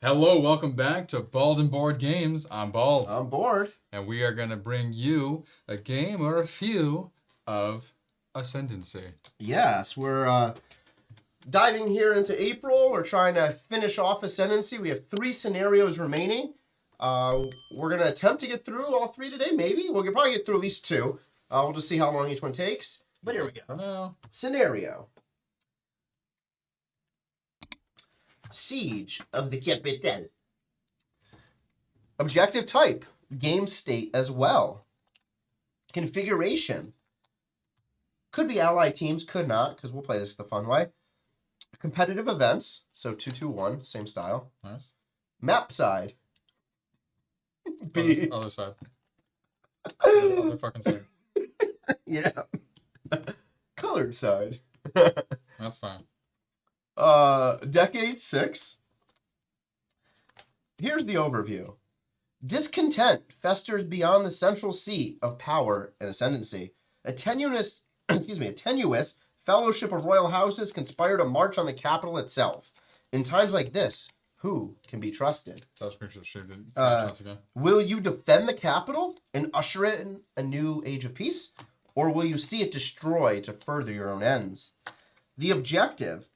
Hello, welcome back to Bald and Board Games. I'm Bald, I'm bored. and we are going to bring you a game or a few of Ascendancy. Yes, we're diving here into April. We're trying to finish off Ascendancy. We have 3 scenarios remaining. We're going to attempt to get through all 3 today, maybe. We'll probably get through at least 2. We'll just see how long each one takes. But here we go. No. Scenario. Siege of the Capital. Objective type. Game state as well. Configuration. Could be allied teams, could not, because we'll play this the fun way. Competitive events, so 2-2-1, same style. Nice. Map side. Other side. Other fucking side. Yeah. Colored side. That's fine. Decade 6. Here's the overview. Discontent festers beyond the central seat of power and ascendancy. A tenuous fellowship of royal houses conspire to march on the capital itself. In times like this, who can be trusted? That was pretty sure didn't again. Will you defend the capital and usher in a new age of peace? Or will you see it destroyed to further your own ends? The objective.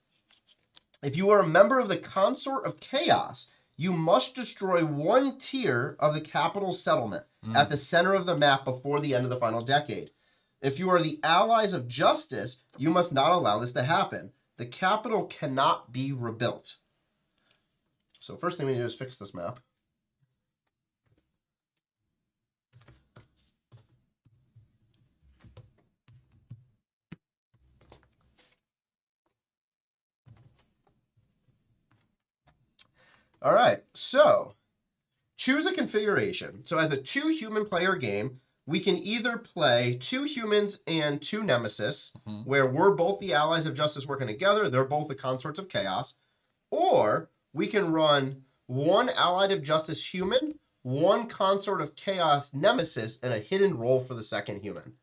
If you are a member of the Consort of Chaos, you must destroy one tier of the capital settlement at the center of the map before the end of the final decade. If you are the allies of justice, you must not allow this to happen. The capital cannot be rebuilt. So first thing we need to do is fix this map. All right, so choose a configuration. So as a 2-human player game, we can either play 2 humans and 2 nemesis, where we're both the allies of justice working together, they're both the consorts of chaos, or we can run 1 allied of justice human, 1 consort of chaos nemesis, and a hidden role for the second human,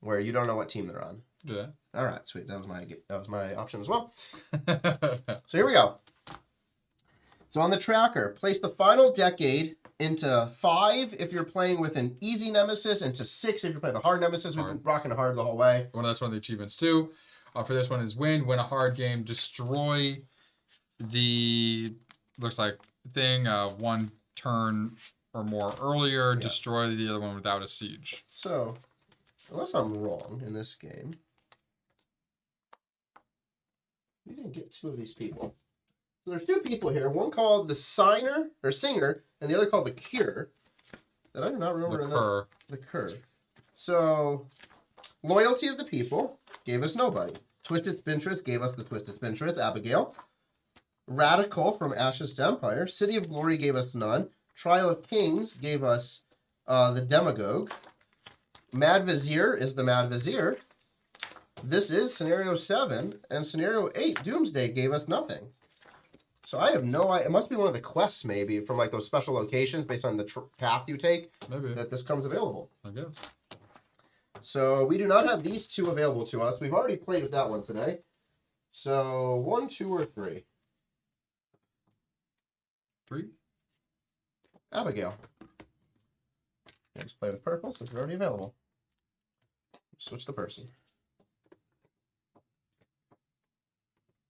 where you don't know what team they're on. Do that. All right, sweet. That was my option as well. So here we go. So on the tracker, place the final decade into 5 if you're playing with an easy nemesis, into 6 if you're playing the hard nemesis. We've been rocking hard the whole way. That's one of the achievements too. For this one is win a hard game, destroy the looks like thing 1 turn or more earlier, destroy the other one without a siege. So, unless I'm wrong in this game, we didn't get 2 of these people. So there's 2 people here. One called the Singer, and the other called the Cure. That I do not remember. The Cur. So, Loyalty of the People gave us nobody. Twisted Spintress gave us the Twisted Spintress, Abigail. Radical from Ashes to Empire. City of Glory gave us none. Trial of Kings gave us the Demagogue. Mad Vizier is the Mad Vizier. This is Scenario 7, and Scenario 8, Doomsday, gave us nothing. So I have no idea. It must be one of the quests, maybe, from like those special locations based on the path you take, maybe, that this comes available. I guess. So we do not have these 2 available to us. We've already played with that one today. So 1, 2, or 3? 3? Abigail. Let's play with purple since we're already available. Switch the person.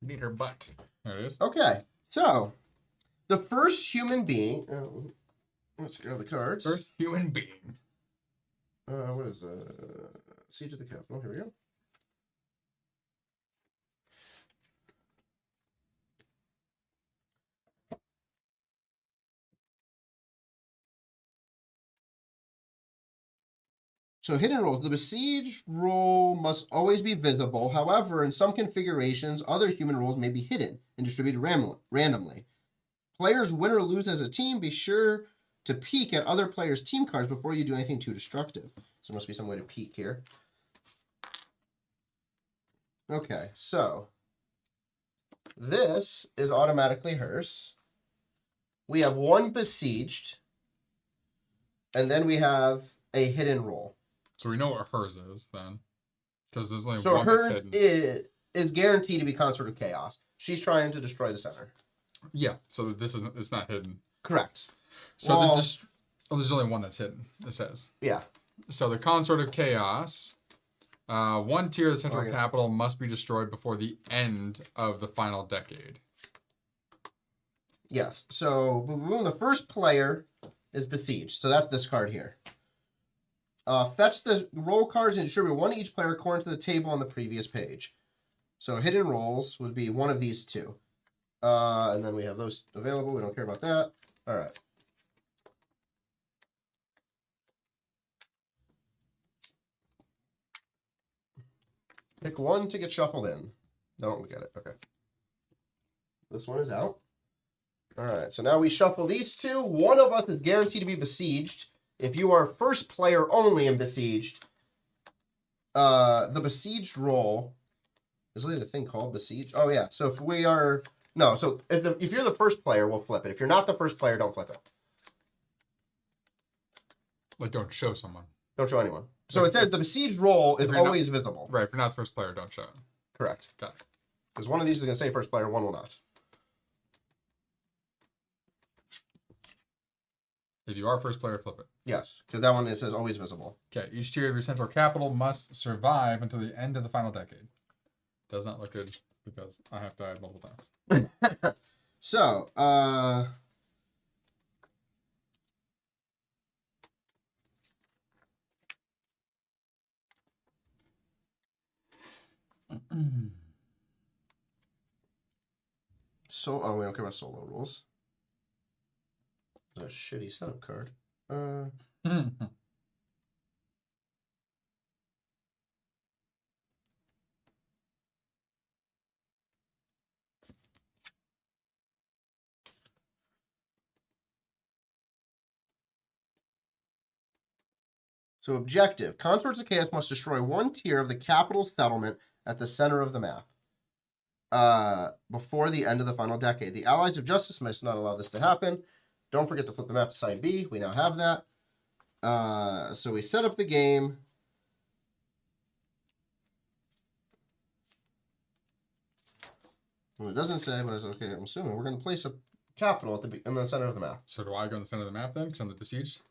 Need her butt. There it is. Okay. So, the first human being... let's go to the cards. First human being. What is Siege of the Capital? Here we go. So hidden roles. The besieged role must always be visible. However, in some configurations, other human roles may be hidden and distributed randomly. Players win or lose as a team. Be sure to peek at other players' team cards before you do anything too destructive. So there must be some way to peek here. Okay, so this is automatically hers. We have 1 besieged, and then we have a hidden role. So we know what hers is then, because there's only so one that's hidden. So hers is guaranteed to be Consort of Chaos. She's trying to destroy the center. Yeah, so it's not hidden. Correct. So Well, there's only one that's hidden, it says. Yeah. So the Consort of Chaos, one tier of the central capital must be destroyed before the end of the final decade. Yes. So boom, the first player is besieged. So that's this card here. Fetch the roll cards and distribute one to each player according to the table on the previous page. So hidden rolls would be one of these two. And then we have those available. We don't care about that. All right. Pick one to get shuffled in. Don't look at it. Okay. This one is out. All right. So now we shuffle these two. One of us is guaranteed to be besieged. If you are first player only in besieged, the besieged roll is really the thing called besieged. Oh yeah. So if we are so if you're the first player, we'll flip it. If you're not the first player, don't flip it. Like, don't show someone. Don't show anyone. So it says the besieged roll is always visible. Right. If you're not the first player, don't show it. Correct. Got it. Because one of these is going to say first player, one will not. If you are first player, flip it. Yes, because that one it says always visible. Okay. Each tier of your central capital must survive until the end of the final decade. Does not look good because I have died multiple times. So, we don't care about solo rules. It's a shitty setup card. So objective. Consorts of Chaos must destroy one tier of the capital settlement at the center of the map before the end of the final decade. The Allies of Justice must not allow this to happen. Don't forget to flip the map to side B. We now have that. So we set up the game. Well, it doesn't say, but it's okay. I'm assuming we're going to place a capital in the center of the map. So do I go in the center of the map then? Because I'm the besieged?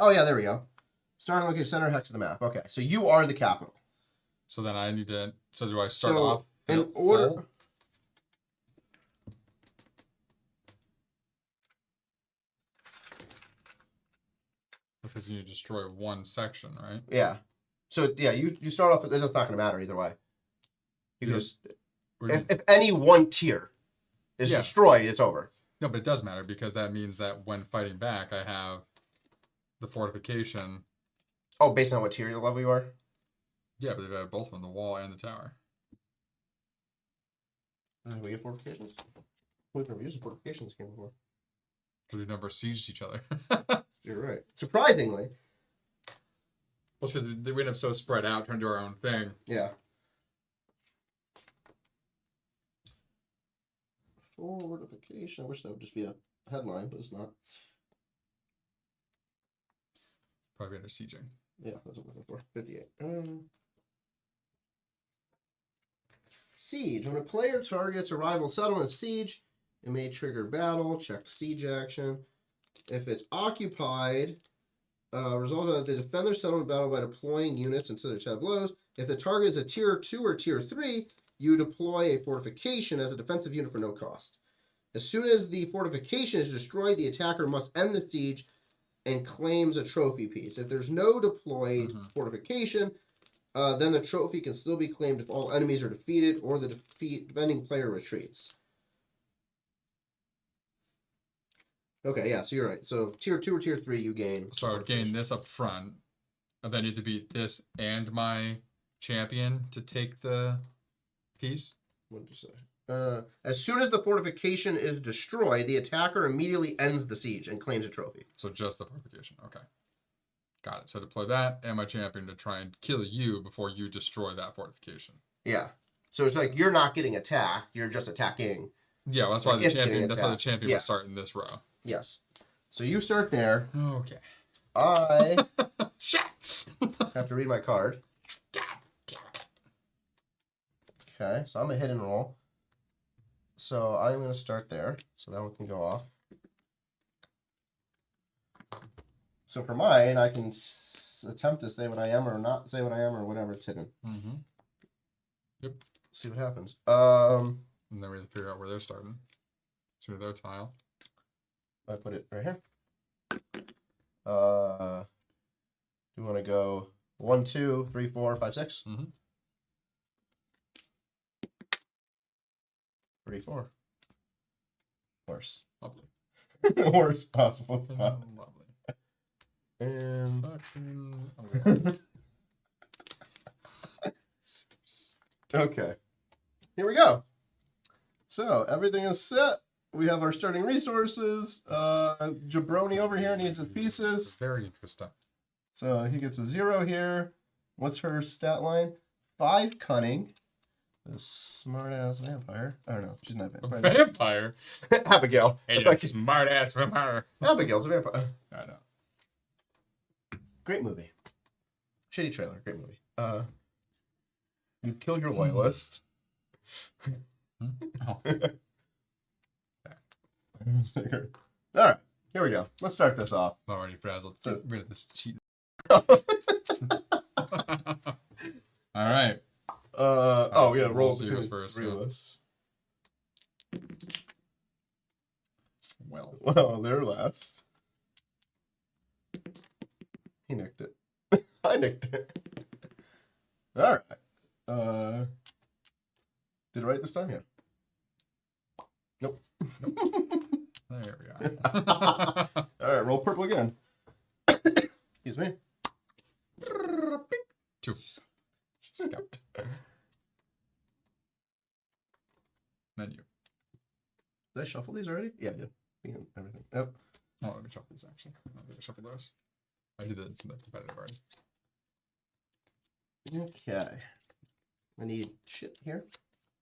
Oh, yeah, there we go. Starting location center hex of the map. Okay, so you are the capital. So then I need to... So do I start off... In order... Full? Because you destroy one section, right? Yeah. So, yeah, you start off... It's not going to matter either way. You can just... If any one tier is destroyed, it's over. No, but it does matter because that means that when fighting back, I have the fortification. Oh, based on what tier level you are? Yeah, but they've had both from the wall and the tower. We get fortifications? We've never used a fortification this game before. Because we've never sieged each other. You're right. Surprisingly. Well, because we end up so spread out, trying to do our own thing. Yeah. Fortification. I wish that would just be a headline, but it's not. Probably under sieging. Yeah, that's what I'm looking for. 58. Siege. When a player targets a rival settlement of siege, it may trigger battle. Check siege action. If it's occupied, result of they defend their settlement battle by deploying units into their tableaus. If the target is a tier 2 or tier 3, you deploy a fortification as a defensive unit for no cost. As soon as the fortification is destroyed, the attacker must end the siege and claims a trophy piece. If there's no deployed fortification, then the trophy can still be claimed if all enemies are defeated or the defending player retreats. Okay, yeah, so you're right. So tier 2 or tier 3, you gain. So I would gain this up front, and then I need to beat this and my champion to take the piece. What did you say? As soon as the fortification is destroyed, the attacker immediately ends the siege and claims a trophy. So just the fortification. Okay. Got it. So deploy that and my champion to try and kill you before you destroy that fortification. Yeah. So it's like you're not getting attacked, you're just attacking. Yeah, well, that's why the champion would start in this row. Yes. So you start there. Okay. I shit. have to read my card. God damn it. Okay, so I'm a hidden roll. So I'm going to start there. So that one can go off. So for mine, I can attempt to say what I am or not say what I am or whatever, it's hidden. Mm-hmm. Yep. See what happens. And then we have to figure out where they're starting. So their tile. I put it right here. Do you want to go 1, 2, 3, 4, 5, 6? Mm-hmm. 3, 4. Worse. Lovely. Worst possible spot. Lovely. And okay. Here we go. So everything is set. We have our starting resources. Jabroni over here needs his pieces. Very interesting. So he gets a 0 here. What's her stat line? 5 cunning. A smart ass vampire. I don't know. She's not a vampire. Vampire? Abigail. It's like smart ass vampire. Abigail's a vampire. I know. Great movie. Shitty trailer. Great movie. You killed your loyalist. Oh. All right, here we go. Let's start this off. I'm already frazzled. So, get rid of this cheat. All right. Oh yeah, roll zeros first. Realists. Well, they're last. He nicked it. I nicked it. All right. Did it right this time? Yeah. Nope. There we go. All right, roll purple again. Excuse me. 2. Scout. Then you. Did I shuffle these already? Yeah, I did. Everything. Yep. Oh, let me shuffle these actually. I'm not gonna shuffle those. I did the competitive already. Okay. I need shit here.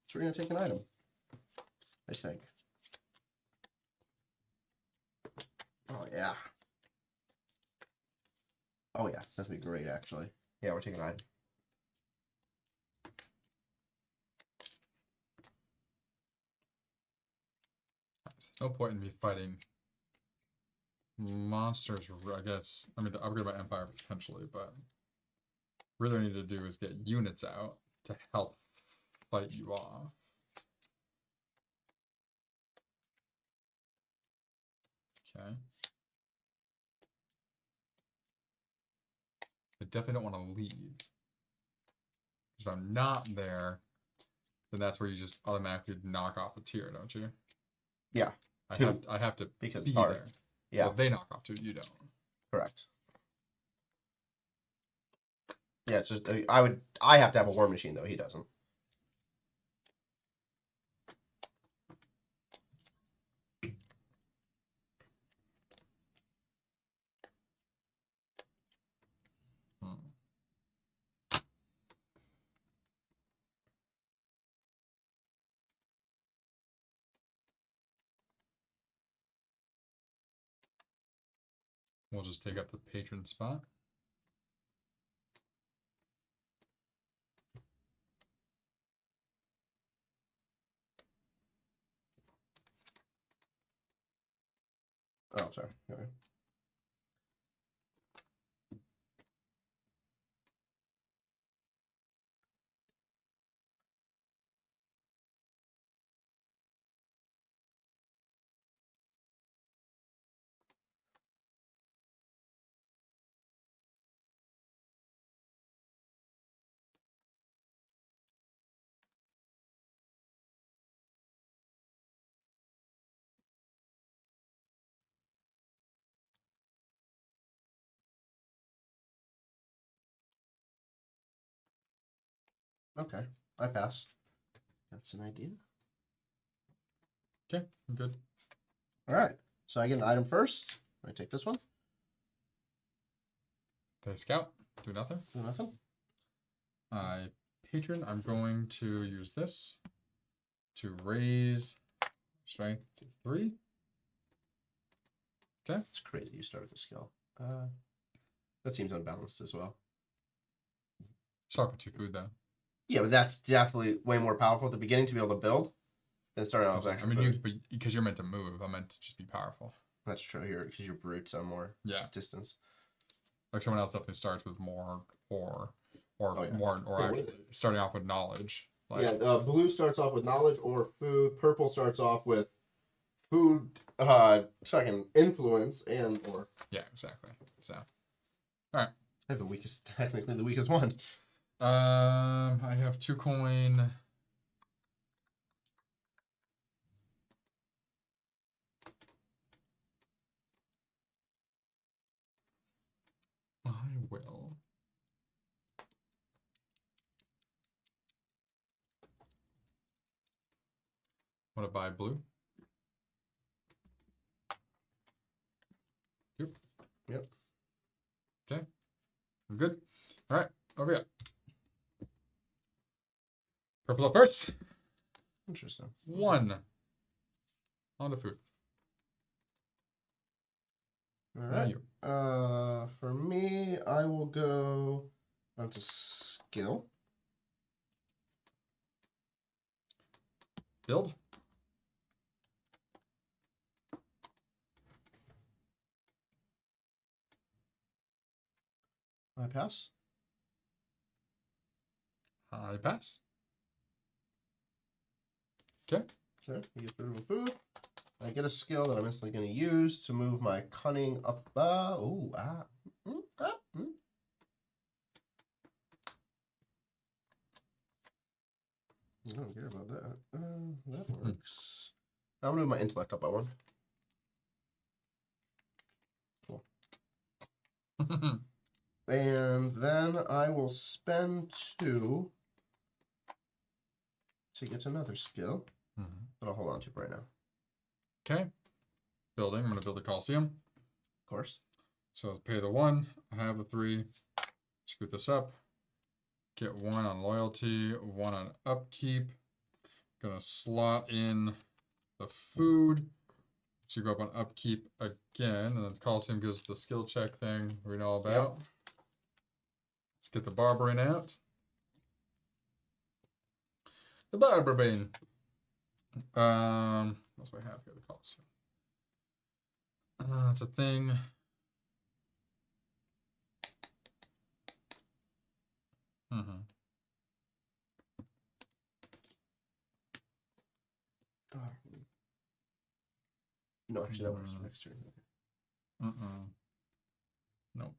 So we're gonna take an item. I think. Oh yeah. Oh yeah, that's gonna be great actually. Yeah, we're taking an item. There's no point in me fighting monsters, I guess. I mean, to upgrade my empire potentially, but really what I need to do is get units out to help fight you off. Okay. I definitely don't want to leave. If I'm not there, then that's where you just automatically knock off a tier, don't you? Yeah. I have to because be hard. there. Yeah. Well, they knock off 2, you don't. Correct. Yeah, it's just I have to have a war machine though. He doesn't. We'll just take up the patron spot. Oh, sorry. Okay. Okay, I pass. That's an idea. Okay, I'm good. All right, so I get an item first. I take this one. They scout. Do nothing. Do nothing. Patron, I'm going to use this to raise strength to 3. Okay. It's crazy you start with a skill. That seems unbalanced as well. Sharpen 2 food though. Yeah, but that's definitely way more powerful at the beginning to be able to build. Then starting off with extra food. Because you're meant to move. I meant to just be powerful. That's true here, because your brutes are more distance. Like someone else definitely starts with more actually starting off with knowledge. Like, blue starts off with knowledge or food. Purple starts off with food, second influence and or. Yeah, exactly. So, all right. I have technically the weakest one. I have 2 coin. I will. Want to buy blue? Yep. Okay. I'm good. All right. Over here. Purple up first. Interesting. 1. On the food. All right. You. For me, I will go onto skill. Build. I pass. I pass. Okay. Okay. You get through food. I get a skill that I'm instantly going to use to move my cunning up. I don't care about that. That works. I'm going to move my intellect up by 1. Cool. And then I will spend 2 to get another skill that I'll hold on to right now. Okay. Building. I'm going to build a Coliseum. Of course. So let's pay the 1. I have the 3. Scoot this up. Get 1 on loyalty, 1 on upkeep. Gonna slot in the food. So you go up on upkeep again, and then Coliseum gives the skill check thing we know about. Yep. Let's get the Barbarian out. The Barbarian. What else do I have here? The Coliseum. It's a thing. No, actually, that works next turn. Nope.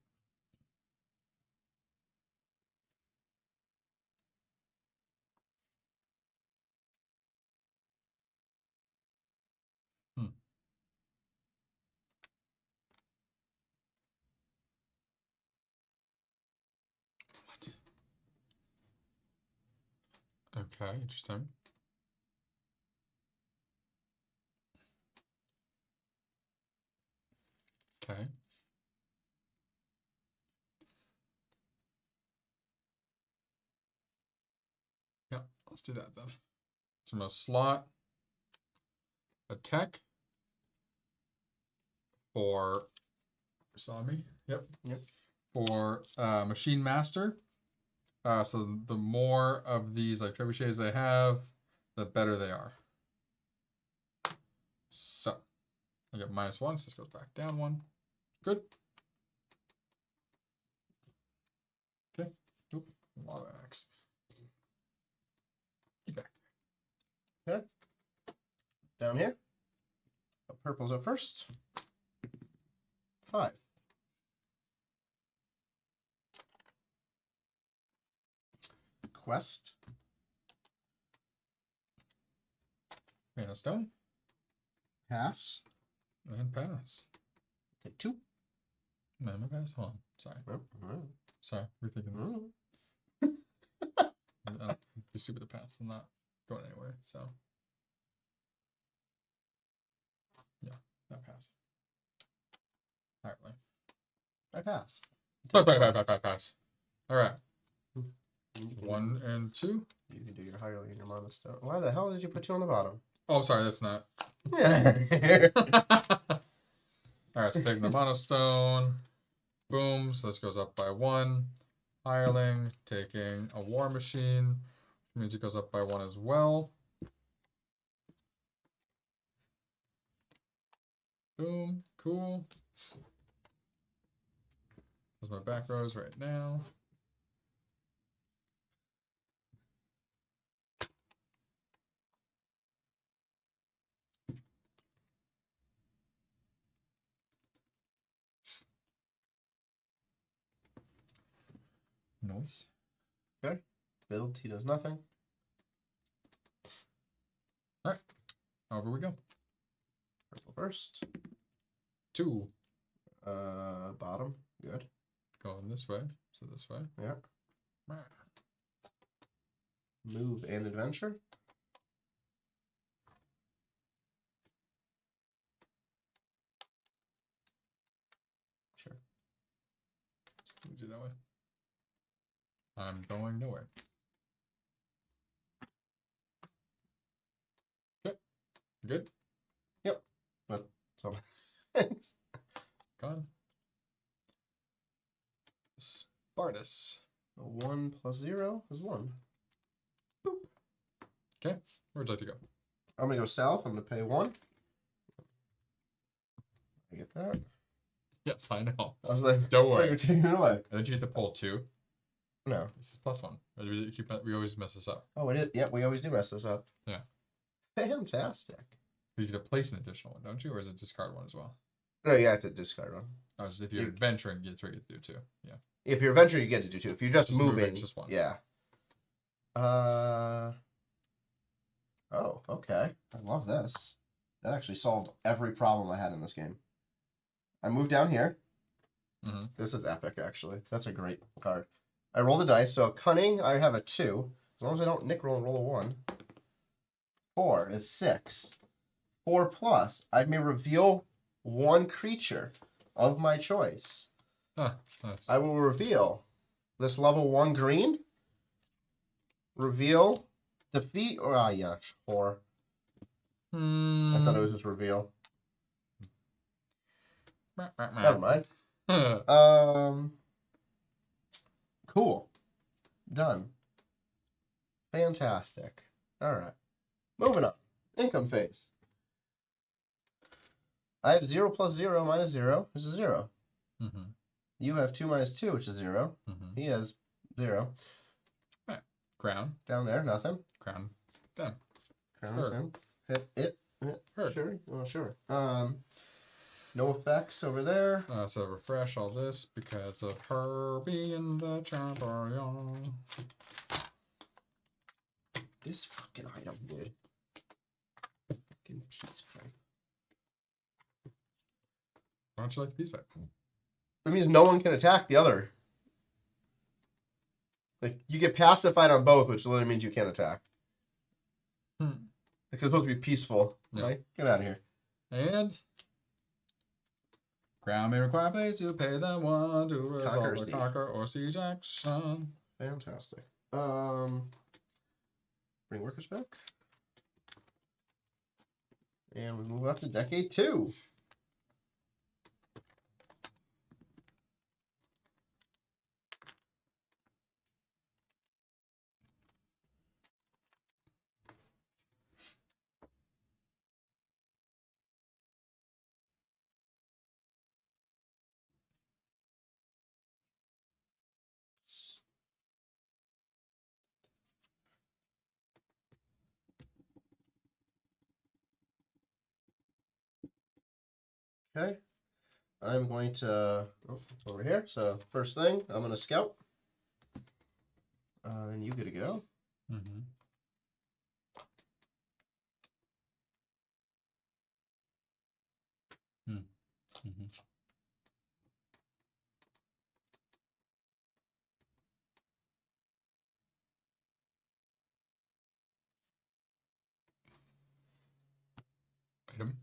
Okay, interesting. Okay. Yeah, let's do that then. So I'm going to slot a tech for, saw me? Yep. For Machine Master. So the more of these like trebuchets they have, the better they are. So I get -1, so this goes back down 1. Good. Okay. Oop, a lot of X. Get back. Okay. Down here. Purple's up first. 5. Quest. Mana Stone. Pass. And pass. Take 2. Mana pass. Hold on. Sorry. Sorry. We're thinking this. It'd be stupid to pass. I'm not going anywhere. So. Yeah. Not pass. Apparently. I pass. Pass. All right. 1 and 2. You can do your highly in your mana stone. Why the hell did you put 2 on the bottom? Oh, I'm sorry. That's not. All right. So taking the mana stone. Boom. So this goes up by 1. Hireling. Taking a war machine. Which means it goes up by 1 as well. Boom. Cool. Those are my back rows right now. Nice. Okay. Build. He does nothing. All right. Over we go. Purple first. 2. Bottom. Good. Going this way. So this way. Yeah. Move and adventure. Sure. Just do that way. I'm going nowhere. Okay. Good. Yep. But so thanks. Gone. Spartus. 1 plus 0 is 1. Boop. Okay. Where'd you like to go? I'm gonna go south. I'm gonna pay 1. I get that. Yes, I know. I was like, don't worry. You're taking it away. And then you get to pull 2. No. This is +1. We always mess this up. Oh, it is. Yeah, we always do mess this up. Yeah. Fantastic. You get to place an additional one, don't you? Or is it discard one as well? No, you have to discard one. Oh, just if you're adventuring, you get to do 2. Yeah. If you're adventuring, you get to do 2. If you're just moving, it's just 1. Yeah. Oh, okay. I love this. That actually solved every problem I had in this game. I moved down here. Mm-hmm. This is epic, actually. That's a great card. I roll the dice. So cunning, I have a 2. As long as I don't nick roll and roll a 1. 4 is 6. 4 plus, I may reveal 1 creature of my choice. Huh, nice. I will reveal this level 1 green. Reveal, defeat, or yeah, sure. I thought it was just reveal. Never mind. Cool. Done. Fantastic. All right. Moving on. Income phase. I have 0 plus 0 minus 0, which is 0. Mm-hmm. You have 2 minus 2, which is 0. Mm-hmm. He has 0. Right. Crown. Down there, nothing. Crown. Done. Crown is him. Hit it. Hurt. Sure. Oh, sure. No effects over there. So refresh all this because of her being the champion. This fucking item, dude. Fucking peace pipe. Why don't you like the peace pipe? That means no one can attack the other. Like, you get pacified on both, which literally means you can't attack. Because it's supposed to be peaceful. Yeah. Like, get out of here. And crown may require players to pay them 1 to resolve a conquer or siege action. Fantastic. Bring workers back. And we move up to decade 2. Okay. I'm going to over here. So first thing, I'm going to scout. And you get to go. Mm-hmm. Mm-hmm. Item.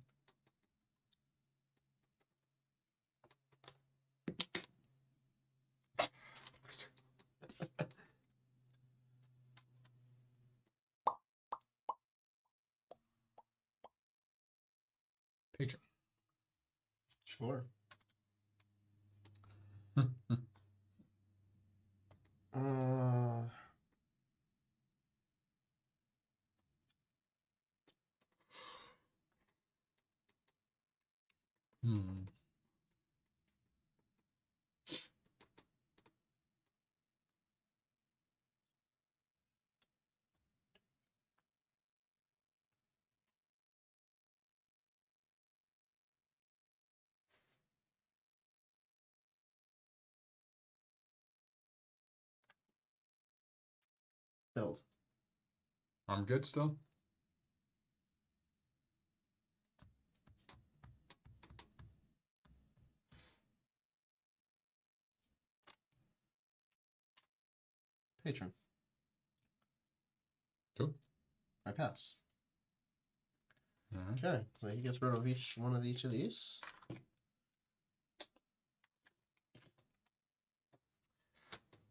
Patron. Sure. Hmm. Build. I'm good still. Patron. Cool. I pass. Alright. Okay, so he gets rid of each of these.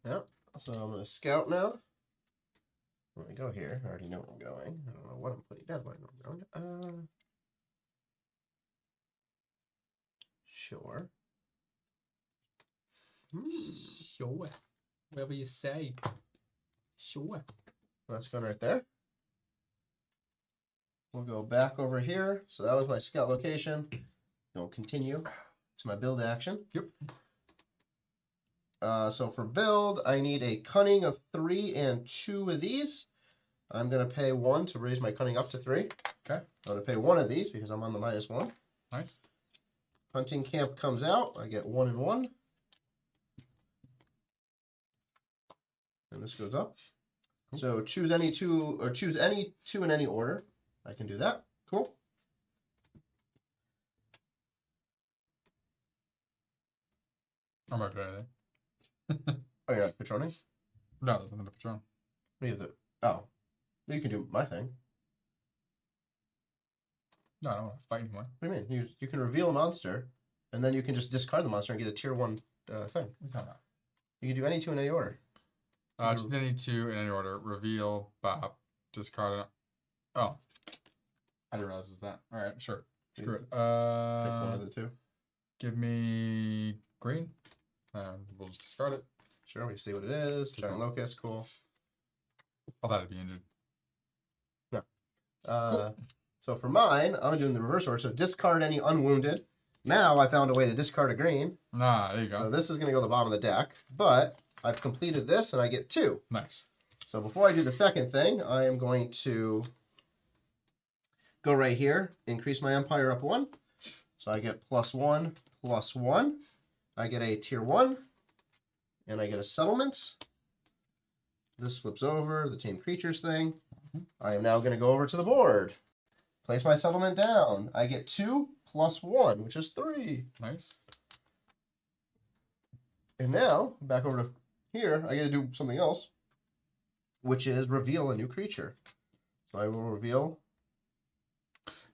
Yep. So I'm gonna scout now. Let me go here. I already know where I'm going. I don't know what I'm putting down, but I know where I'm going. Sure. Sure. Whatever you say. Sure. That's going right there. We'll go back over here. So that was my scout location. We'll continue to my build action. Yep. So for build, I need a cunning of 3 and 2 of these. I'm going to pay 1 to raise my cunning up to 3. Okay. I'm going to pay 1 of these because I'm on the -1. Nice. Hunting camp comes out. I get 1 and 1. And this goes up. Cool. So choose any 2, or choose any 2 in any order. I can do that. Cool. I'm not doing anything. Oh, yeah, patroning? No, there's nothing to patron. What do you have to... Oh. You can do my thing. No, I don't want to fight anymore. What do you mean? You can reveal a monster, and then you can just discard the monster and get a tier 1 thing. What are you talking about? You can do any 2 in any order. Just any 2 in any order. Reveal, bop, discard it. Oh. I didn't realize it was that. Alright, sure. Screw it. Pick one of the 2. Give me green. And we'll just discard it. Sure, we see what it is. Giant locust, cool. Oh, that'd be injured. No. Cool. So for mine, I'm doing the reverse order. So discard any unwounded. Now I found a way to discard a green. Ah, there you go. So this is going to go to the bottom of the deck. But I've completed this and I get 2. Nice. So before I do the second thing, I am going to go right here, increase my empire up 1. So I get +1, +1. I get a tier 1, and I get a settlement. This flips over, the tame creatures thing. I am now going to go over to the board. Place my settlement down. I get 2 + 1, which is 3. Nice. And now, back over to here, I get to do something else, which is reveal a new creature. So I will reveal...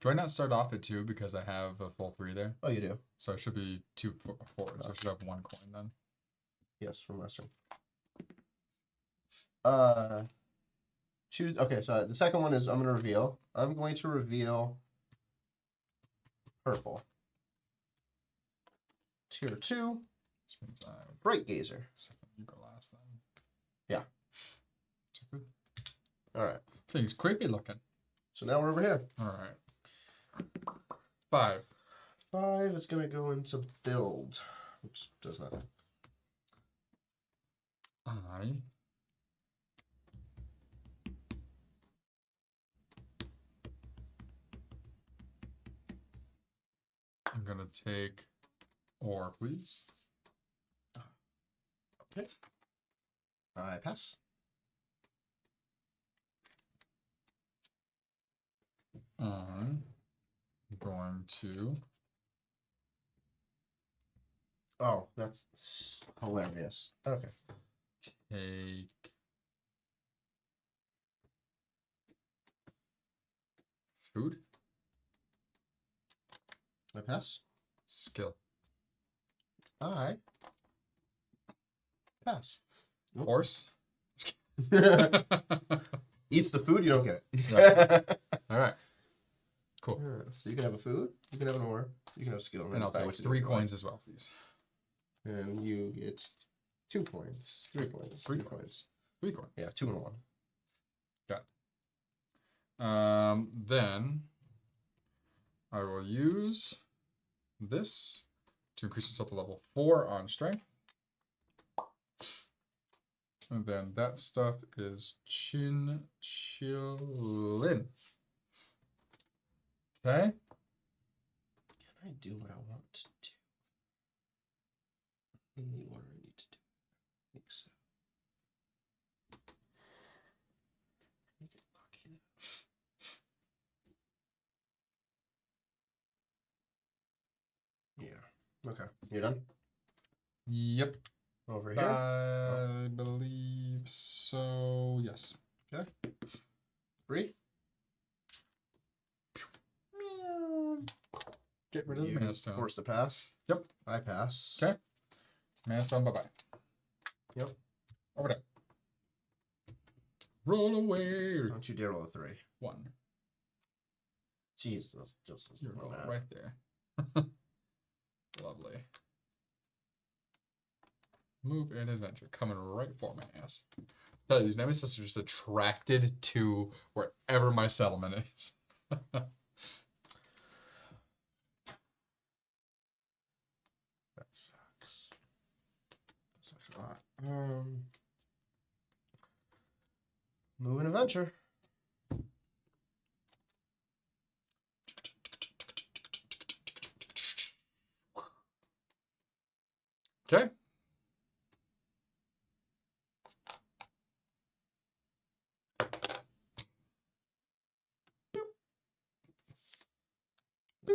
Do I not start off at 2 because I have a full 3 there? Oh, you do. So it should be 2 forward. So I should have 1 coin then. Yes, from Western. Choose. Okay, so the second one is I'm going to reveal. I'm going to reveal purple. Tier 2. Which means Bright Gazer. Second, you go last then. Yeah. All right. Thing's creepy looking. So now we're over here. All right. 5. 5 is going to go into build, which does nothing. I'm gonna take ore, please. Okay. I pass. I'm going to. Oh, that's hilarious. Okay. Take food. I pass. Skill. I pass. Horse. Eats the food, you don't get it. All right. Cool. So you can have a food, you can have an ore, you can have skill. And I'll take 3 coins as well, please. And you get 2 coins. 3 coins. 3 coins. coins. 3 coins. Yeah, 2 and 1. Got it. Then I will use this to increase yourself to level 4 on strength. And then that stuff is chillin'. Okay. Can I do what I want to do? In the order I need to do. I think so. Let me get lucky. Yeah. Okay. You done? Yep. Over here? I believe so. Yes. Okay. 3. Get rid of the You mana stone. forced to pass? Yep. I pass. Okay. Mana stone, bye-bye. Yep. Over there. Roll away. Don't you dare roll a 3. 1. Jeez, that's just You're more going mad. right there. Lovely. Move and adventure. Coming right for my ass. Tell you, these nemesis are just attracted to wherever my settlement is. That sucks. That sucks a lot. Move and adventure. Okay.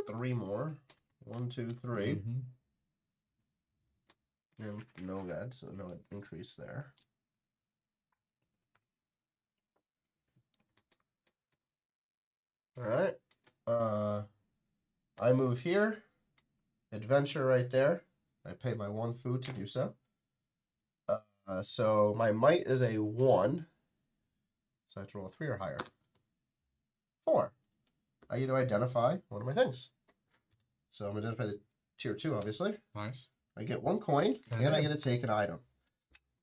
Three more. 1, 2, 3. Mm-hmm. And no red, so no increase there. Alright. I move here. Adventure right there. I pay my 1 food to do so. So my might is a 1. So I have to roll a 3 or higher. 4. I get to identify one of my things. So I'm going to identify the tier 2, obviously. Nice. I get 1 coin, and I get to take an item.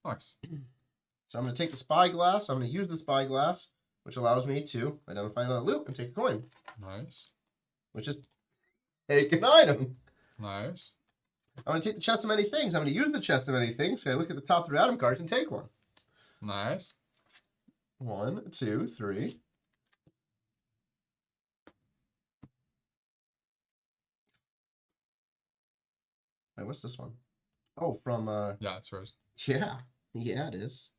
Nice. So I'm going to take the spyglass. I'm going to use the spyglass, which allows me to identify another loot and take a coin. Nice. Which is take an item. Nice. I'm going to take the chest of many things. I'm going to use the chest of many things. So I look at the top 3 item cards and take one. Nice. 1, 2, 3. Wait, what's this one? Oh, from Yeah, it's yours. yeah, it is.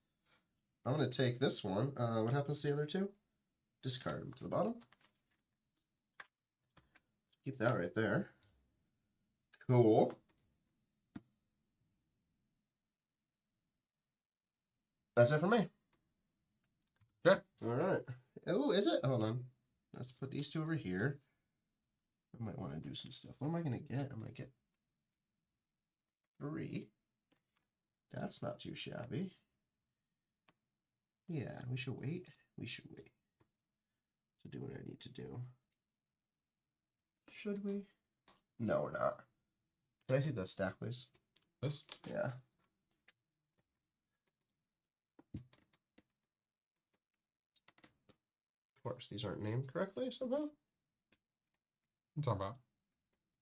I'm gonna take this one. What happens to the other 2? Discard them to the bottom. Keep that right there. Cool. That's it for me. Okay. All right. Oh, is it? Hold on. Let's put these 2 over here. I might want to do some stuff. What am I gonna get? I'm gonna get 3. That's not too shabby. Yeah, we should wait. We should wait to do what I need to do. Should we? No, we're not. Can I see the stack, please? This? Yeah. Of course, these aren't named correctly somehow. What you talking about?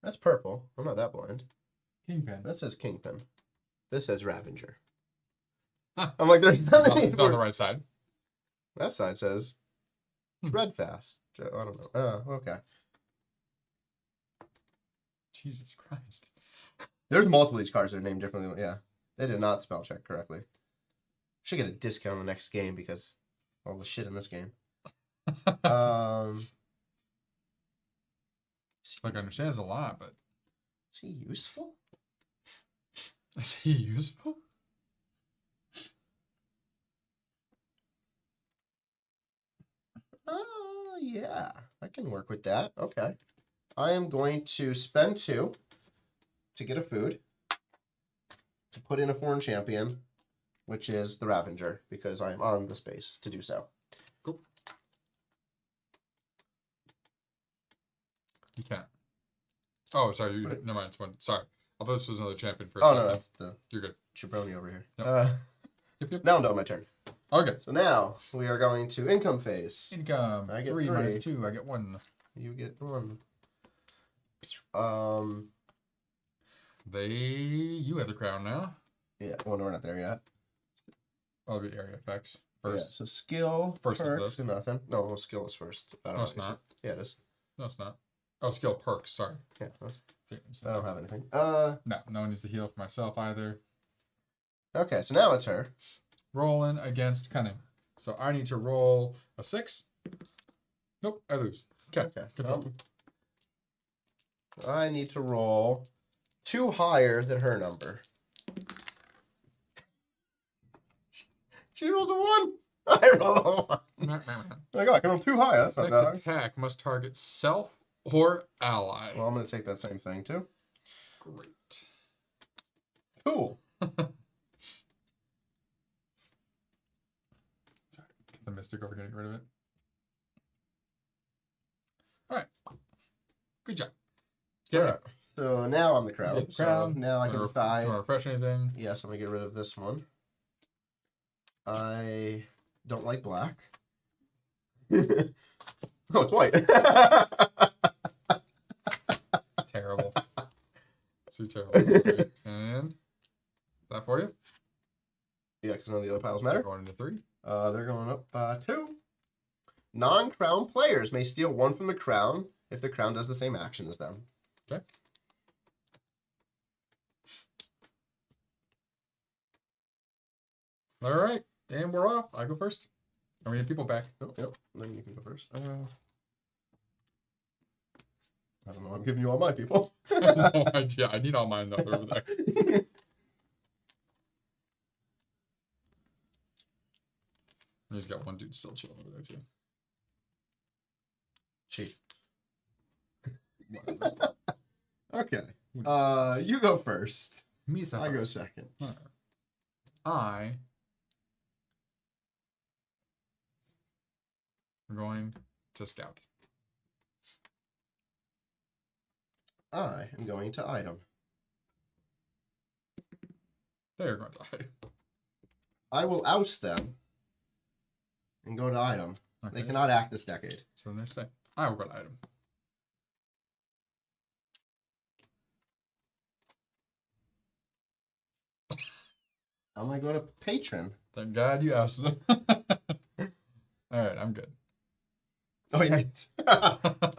That's purple. I'm not that blind. Kingpin. That says Kingpin. This says Ravenger. Huh. I'm like, there's nothing. It's not on the right side. That side says Dreadfast. I don't know. Oh, okay. Jesus Christ. There's multiple of these cards that are named differently. Yeah. They did not spell check correctly. Should get a discount on the next game because all the shit in this game. Like I understand it's a lot, but is he useful? is he useful? Yeah. I can work with that. Okay. I am going to spend 2 to get a food to put in a foreign champion, which is the Ravenger, because I am on the space to do so. Cool. You can't. Oh, sorry. Never mind. It's one. Sorry. I thought this was another champion for a second. No, that's the You're good. jabroni over here. Yep. Yep. Now I'm done with my turn. Okay. So now we are going to income phase. Income. I get 3 3. minus 2. I get 1. You get 1. You have the crown now. Yeah, well, we're not there yet. I'll be area effects first. Yeah, so skill, First is perks, this. and nothing. No, well, skill is first. No, it's not. Yeah, it is. No, it's not. Oh, skill perks. Sorry. Yeah, I I don't have anything. No one needs to heal for myself either. Okay, so now it's her. Rolling against cunning. So I need to roll a 6. Nope, I lose. Okay. I need to roll 2 higher than her number. She rolls a 1. I roll a 1. Like, oh, I can roll 2 higher. That's not bad. Attack must target self or ally. Well, I'm going to take that same thing, too. Great. Cool. Sorry, get the mystic over, getting rid of it. All right. Good job. Yeah. Right. So now I'm the crown. So now I can decide. Do you want to refresh anything? Yes, I'm going to get rid of this one. I don't like black. Oh, it's white. Terrible. So terrible. Okay. And is that for you? Yeah, because none of the other piles matter. Going into 3. They're going up 2. Non-crown players may steal 1 from the crown if the crown does the same action as them. Okay. All right. And we're off. I go first. How many people back? Oh, yep. Then you can go first. I don't know. I'm giving you all my people. I have no idea. I need all mine though. They're over there. He's got one dude still chilling over there too. Cheat. Okay. You go first. I go second. I am going to scout. I am going to item. They're going to item. I will oust them and go to item. Okay. They cannot act this decade. So then they stay. I will go to item. I'm going to go to patron. Thank God you asked them. All right, I'm good. Oh, yeah.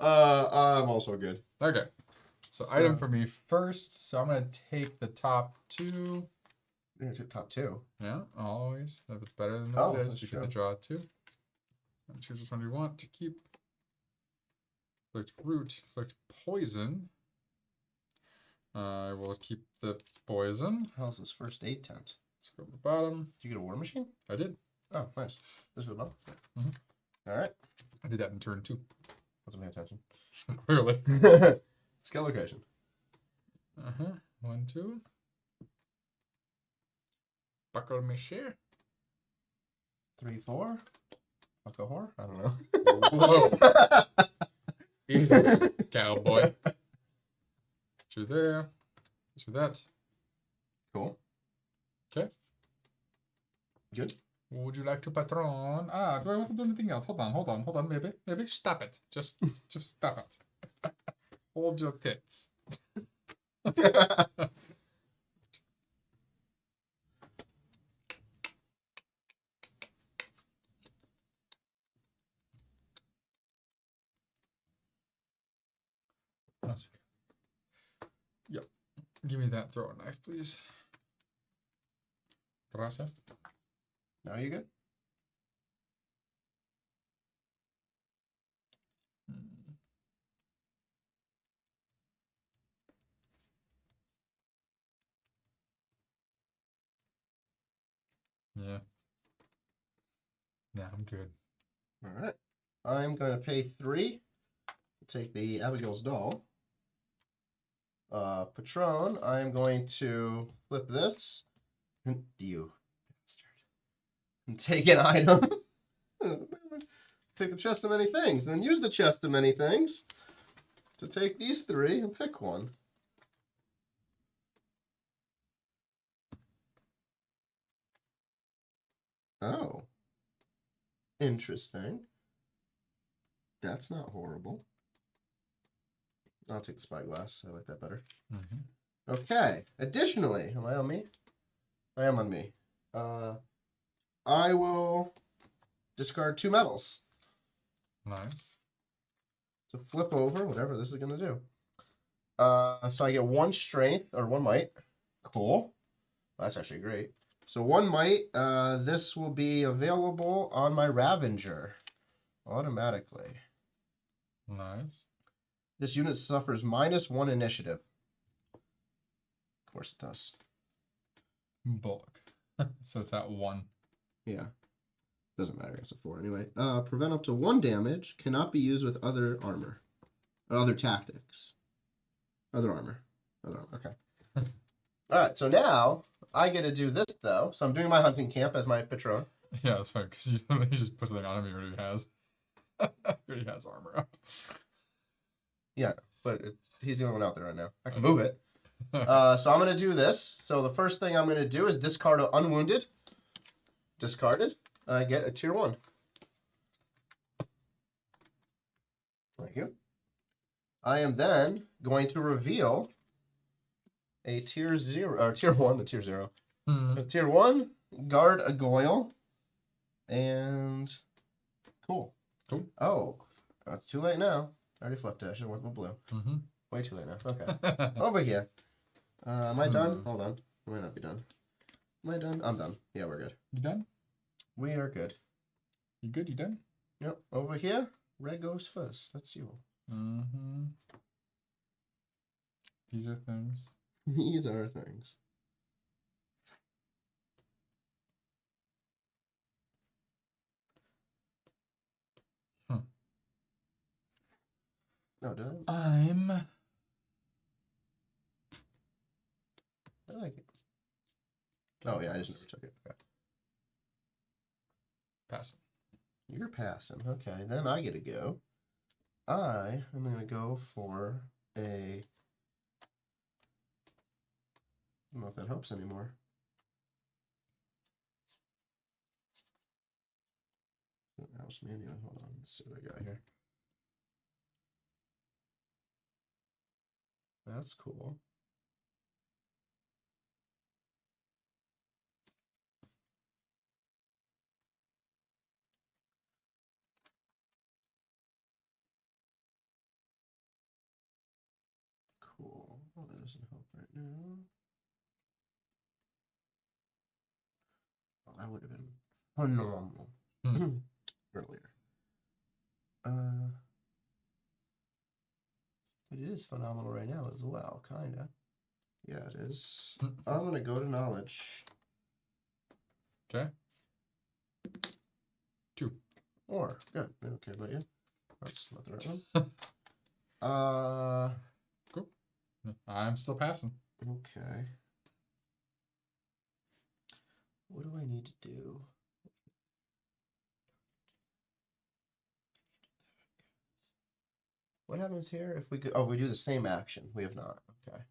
I'm also good. Okay. So item for me first. So I'm going to take the top 2. You're going to take top 2? Yeah, always. If it's better than what it is, you get to draw 2. And choose which one you want to keep. Inflict root, inflict poison. I will keep the poison. How's this first aid tent? Let's go to the bottom. Did you get a war machine? I did. Oh, nice. This is the bottom? Mm-hmm. All right. I did that in turn 2. Wasn't paying attention. Clearly. Skill location. 1, 2. Buckle me share. 3, 4. Fuck a whore? I don't know. Whoa. Easy, cowboy. Through there. Through that. Cool. Okay. Good. Would you like to patron? Do I want to do anything else? Hold on. Maybe. Stop it. Just stop it. Hold your tits. Yep. Give me that throwing knife, please. Gracias. Now you good? Yeah. Yeah, I'm good. All right. I'm going to pay 3. Take the Abigail's doll. Patron, I'm going to flip this. You bastard. And take an item. Take the chest of many things. And then use the chest of many things to take these 3 and pick one. Oh. Interesting. That's not horrible. I'll take the spyglass. I like that better. Okay. Additionally, am I on me? I am on me. I will discard 2 metals. Nice. So flip over, whatever this is going to do. So I get 1 strength, or 1 might. Cool. That's actually great. So 1 might, this will be available on my Ravenger automatically. Nice. This unit suffers -1 initiative. Of course it does. Bulk. So it's at 1. Yeah. Doesn't matter, it's a 4 anyway. Prevent up to 1 damage. Cannot be used with other armor. Or other tactics. Other armor. Okay. Alright, so now I get to do this though. So I'm doing my hunting camp as my patron. Yeah, it's funny because you literally just put something on him he already has. He already has armor up. Yeah, but he's the only one out there right now. I can move it. So I'm going to do this. So the first thing I'm going to do is discard an Unwounded. Discarded. I get a tier 1. Thank you. I am then going to reveal a tier 0, or tier 1, a tier 0. A tier 1, guard a Goyle. And cool. Oh, it's too late now. I already flipped it. I should have went with blue. Way too late now. Okay. Over here. Am I done? Hold on. I might not be done. Am I done? I'm done. Yeah, we're good. You done? We are good. You good? You done? Yep. Over here, red goes first. That's you. These are things. These are things. No, did I? I like it. Oh, yeah, I just never took it. Okay. Passing. You're passing. Okay, then I get to go. I am going to go for a... I don't know if that helps anymore. House manual. Hold on. Let's see what I got here. That's cool. Cool. Well, that doesn't help right now. Oh, that would have been phenomenal earlier. But it is phenomenal right now as well, kinda. Yeah, it is. I'm gonna go to knowledge. Okay. 2. Or good. I don't care about you. That's not the right one. Cool. I'm still passing. Okay. What do I need to do? What happens here if we go? Oh, we do the same action. We have not. Okay.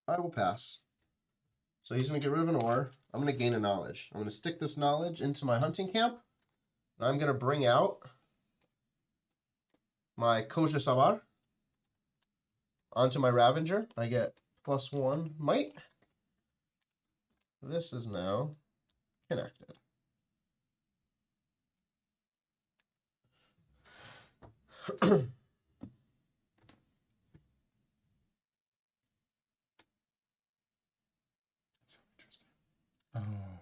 I will pass. So he's going to get rid of an ore. I'm going to gain a knowledge. I'm going to stick this knowledge into my hunting camp. I'm going to bring out my Koja Sabar onto my Ravenger. I get +1 might. This is now connected. Oh.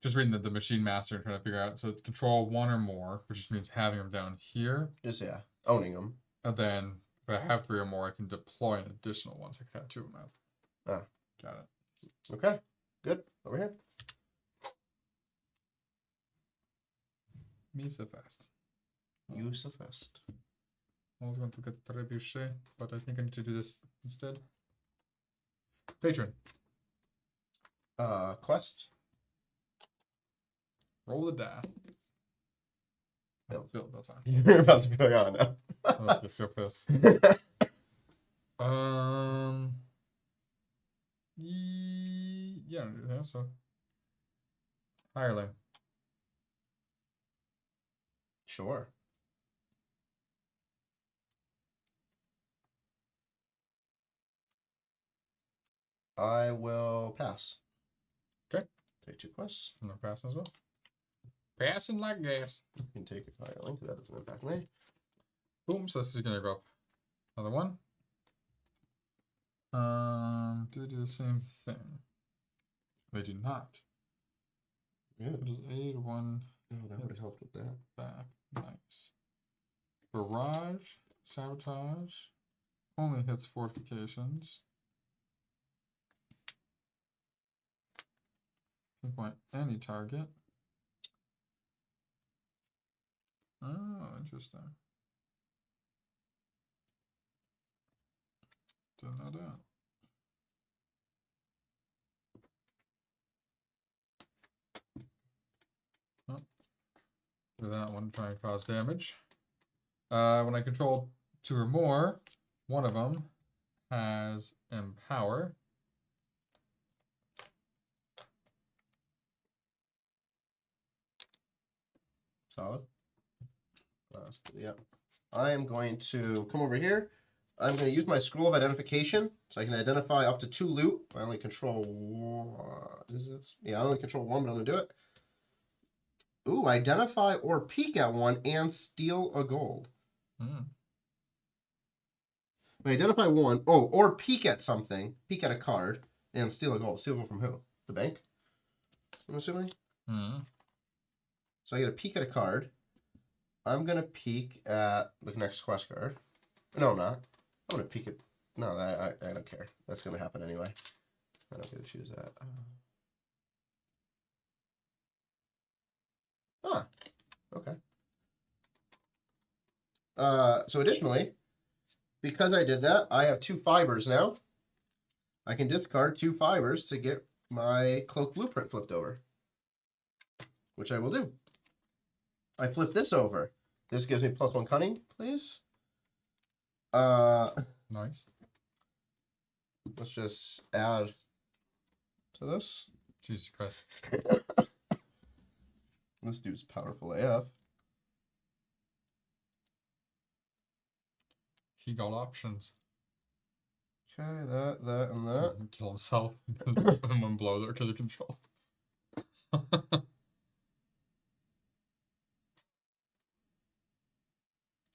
Just reading the machine master and trying to figure out. So it's control 1 or more, which just means having them down here. Just, yeah, owning them. And then if I have 3 or more, I can deploy an additional one. So I can have 2 of them out. Ah. Got it. Okay, good. Over here. Me so fast. You so fast. I was going to get Trebuchet, but I think I need to do this instead. Patron. Quest. Roll the die. Build. Build, that's fine. You're about to be like, oh no. Oh, you're so pissed. Yeah, so. Hireling. Sure. I will pass. Okay. Take 2 quests. I'm gonna pass as well. Passing like gas. You can take a fire link, that doesn't impact me. Boom. So this is gonna go up. Another one. Do they do the same thing? They do not. Yeah. It is 8, 1. Oh, that would have helped with that. Back. Nice. Barrage. Sabotage. Only hits fortifications. Pinpoint any target. Oh, interesting. Didn't know that. Oh. Do that one, try and cause damage. When I control 2 or more, one of them has Empower. Solid. Yeah. I am going to come over here. I'm going to use my scroll of identification so I can identify up to 2 loot. I only control 1. Yeah, I only control 1, but I'm going to do it. Ooh, identify or peek at one and steal a gold. Identify one. Oh, or peek at something. Peek at a card and steal a gold. Steal a gold from who? The bank? I'm assuming. So I get a peek at a card. I'm going to peek at the next quest card. No, I'm not. I'm going to peek at... No, I don't care. That's going to happen anyway. I don't get to choose that. Okay. So additionally, because I did that, I have 2 fibers now. I can discard 2 fibers to get my cloak blueprint flipped over, which I will do. I flip this over. This gives me +1 cunning, please. Nice. Let's just add to this. Jesus Christ. This dude's powerful AF. He got options. Okay, that, and that. Kill himself in one blow there because of control.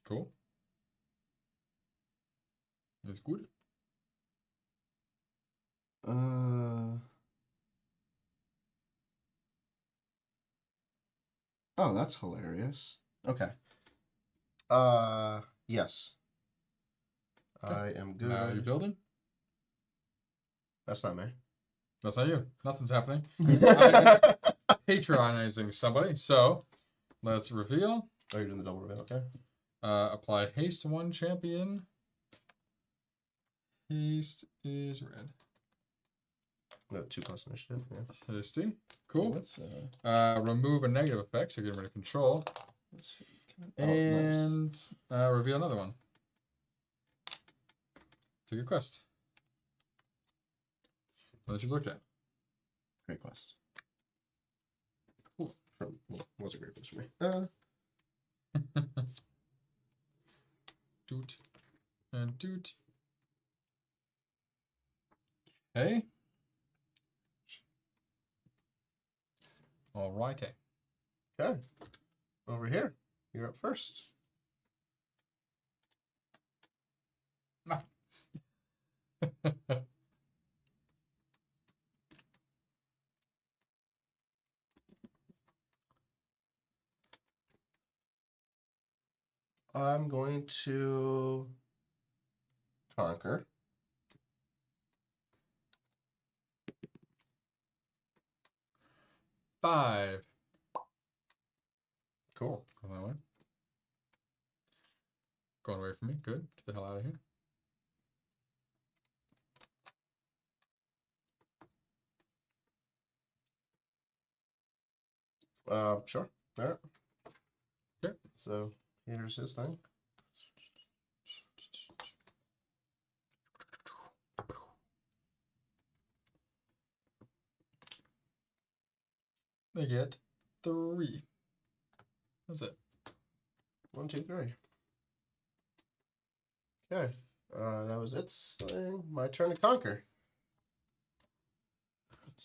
Cool. That's good. Oh, that's hilarious. Okay. Yes. Okay. I am good. Now you're building? That's not me. That's not you. Nothing's happening. I'm patronizing somebody. So, let's reveal. Oh, you're doing the double reveal, okay. Apply haste to one champion. Haste is red. No, 2+ initiative, yeah. Hasty. Cool. Let's, remove a negative effect, so get rid of control. And nice. Reveal another one. Take a quest. That you looked at. Great quest. Cool. Was a great quest for me. Doot. And doot. Okay. Alrighty. Okay. Over here. You're up first. No. I'm going to conquer. Five. Cool. Go that way. Going away from me. Good. Get the hell out of here. Sure. All right. Okay. So here's his thing. They get 3. That's it. 1, 2, 3. Okay. That was its thing. My turn to conquer.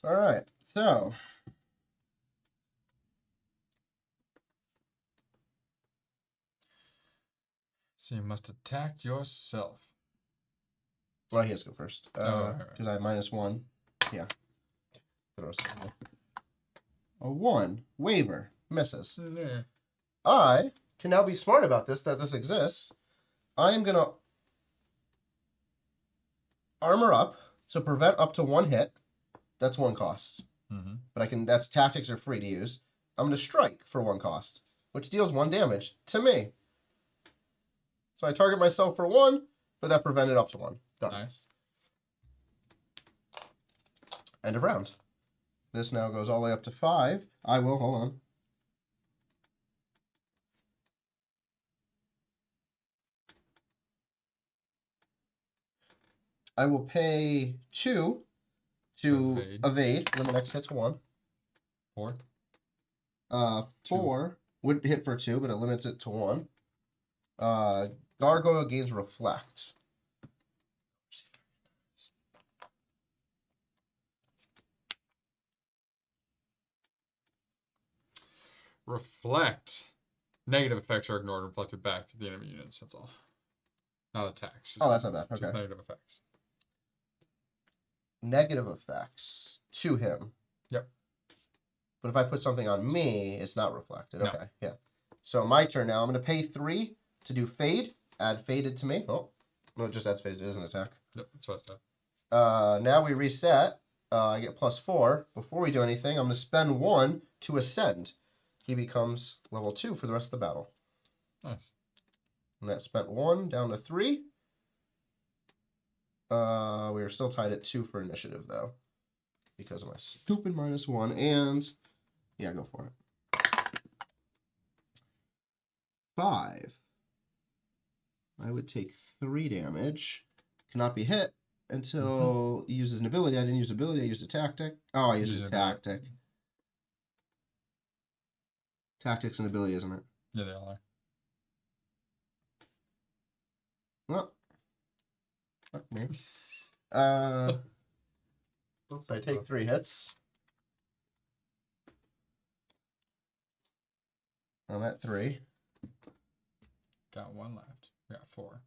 All right. So. So you must attack yourself. Well, he has to go first. Right. Because I have -1. Yeah. A 1. Waver. Misses. Yeah. I can now be smart about this, that this exists. I am going to armor up to prevent up to 1 hit. That's 1 cost. Mm-hmm. But that's tactics are free to use. I'm going to strike for 1 cost, which deals 1 damage to me. So I target myself for 1, but that prevented up to 1. Done. Nice. End of round. This now goes all the way up to 5. I will, hold on. I will pay 2 to evade. Limit X hits 1. 4. 4 would hit for 2, but it limits it to 1. Gargoyle gains reflect. Reflect. Negative effects are ignored and reflected back to the enemy units. That's all. Not attacks. Oh, that's not bad. Okay. Just negative effects. Negative effects to him. Yep. But if I put something on me, it's not reflected. No. Okay, yeah. So my turn now. I'm going to pay 3 to do fade. Add faded to me. Oh, no, it just adds faded. It doesn't attack. Yep, that's what I said. Now we reset. I get +4. Before we do anything, I'm going to spend 1 to ascend. He becomes level 2 for the rest of the battle. Nice. And that spent 1 down to 3. We are still tied at 2 for initiative, though. Because of my stupid -1. And, yeah, go for it. 5. I would take 3 damage. Cannot be hit until he uses an ability. I didn't use ability. I used a tactic. Oh, I used a tactic. Tactics and ability, isn't it? Yeah, they all are. Well, fuck me. So I take 3 hits. I'm at 3. Got 1 left. Got 4.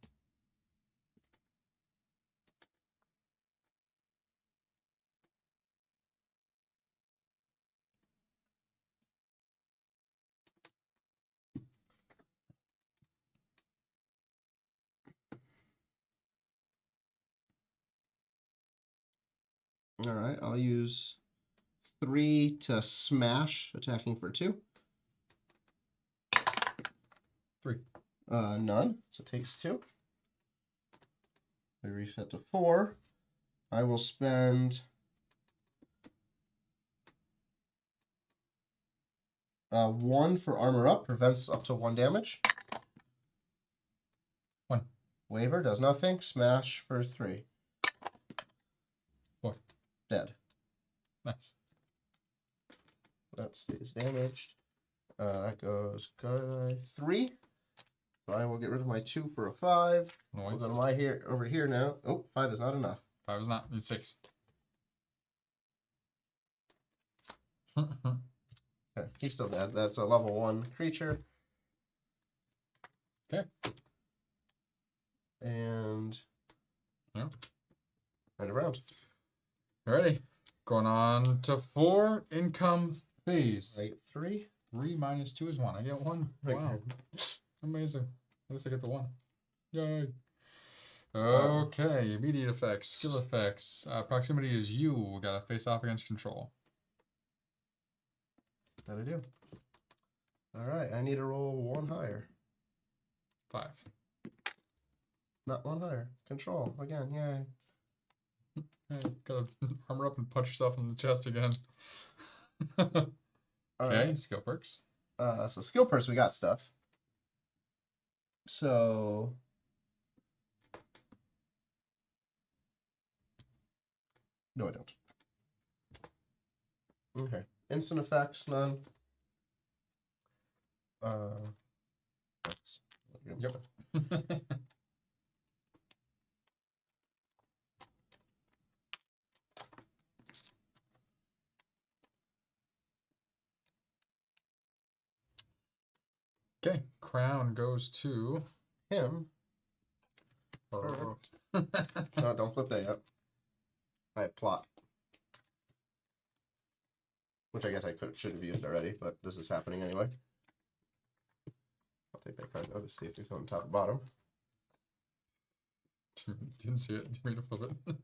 All right, I'll use 3 to smash, attacking for 2. 3. None, so it takes 2. We reset to 4. I will spend 1 for armor up, prevents up to 1 damage. 1. Waver does nothing. Smash for 3. 4. Dead. Nice. That stays damaged. That goes 3. So I will get rid of my 2 for a 5. Nice. We'll go to my over here now. Oh, 5 is not enough. 5 is not. Need 6. Okay, he's still dead. That's a level 1 creature. Okay. And yeah. End of round. Alrighty. Going on to 4. Income phase. Right, 3. 3 minus 2 is 1. I get 1. Wow. Amazing. At least I get the 1. Yay. Okay. Immediate effects. Skill effects. Proximity is you. We gotta face off against control. That I do. Alright, I need to roll 1 higher. 5. Not 1 higher. Control. Again, yay. Hey, gotta armor up and punch yourself in the chest again. Okay, Right. skill perks. So skill perks, we got stuff. So no, I don't. Okay. Instant effects, none. Yep. Okay, crown goes to him. Oh. No, don't flip that yet. I have plot. Which I guess I should have used already, but this is happening anyway. I'll take that card though to see if it's on top or bottom. Didn't see it. Didn't mean to flip it.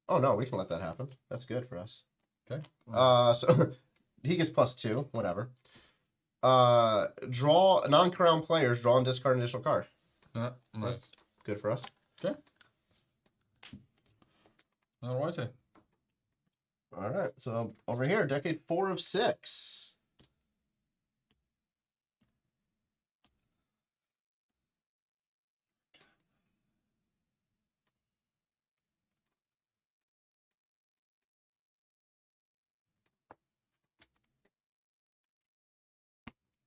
Oh no, we can let that happen. That's good for us. Okay. So he gets +2, whatever. Draw non-crown players, draw and discard an additional card. Nice. That's good for us. Okay. All right. All right, so over here, decade 4 of 6.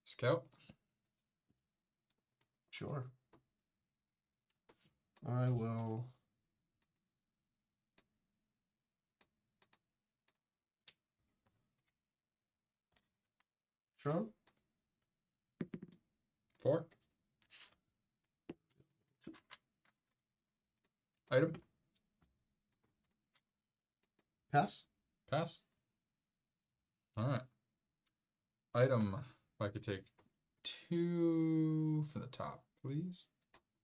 Scout. Sure. I will. Tron. 4. Item. Pass. Pass. All right. Item. If I could take 2 from the top, please.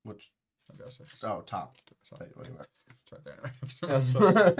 Which? I guess. Oh, top. It's Wait, wait, wait. right there. So,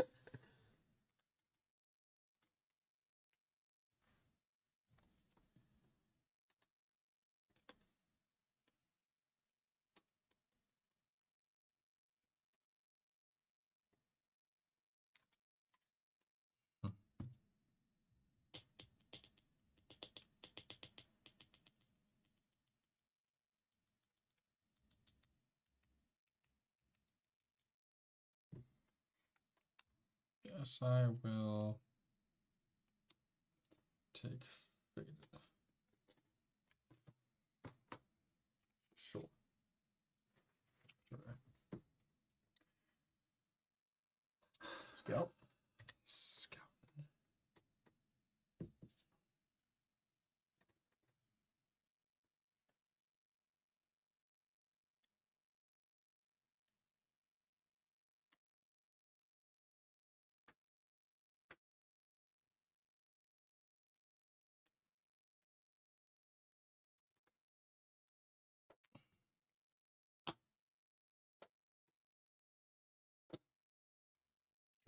yes, I will take faded. Sure. Scout. Scout.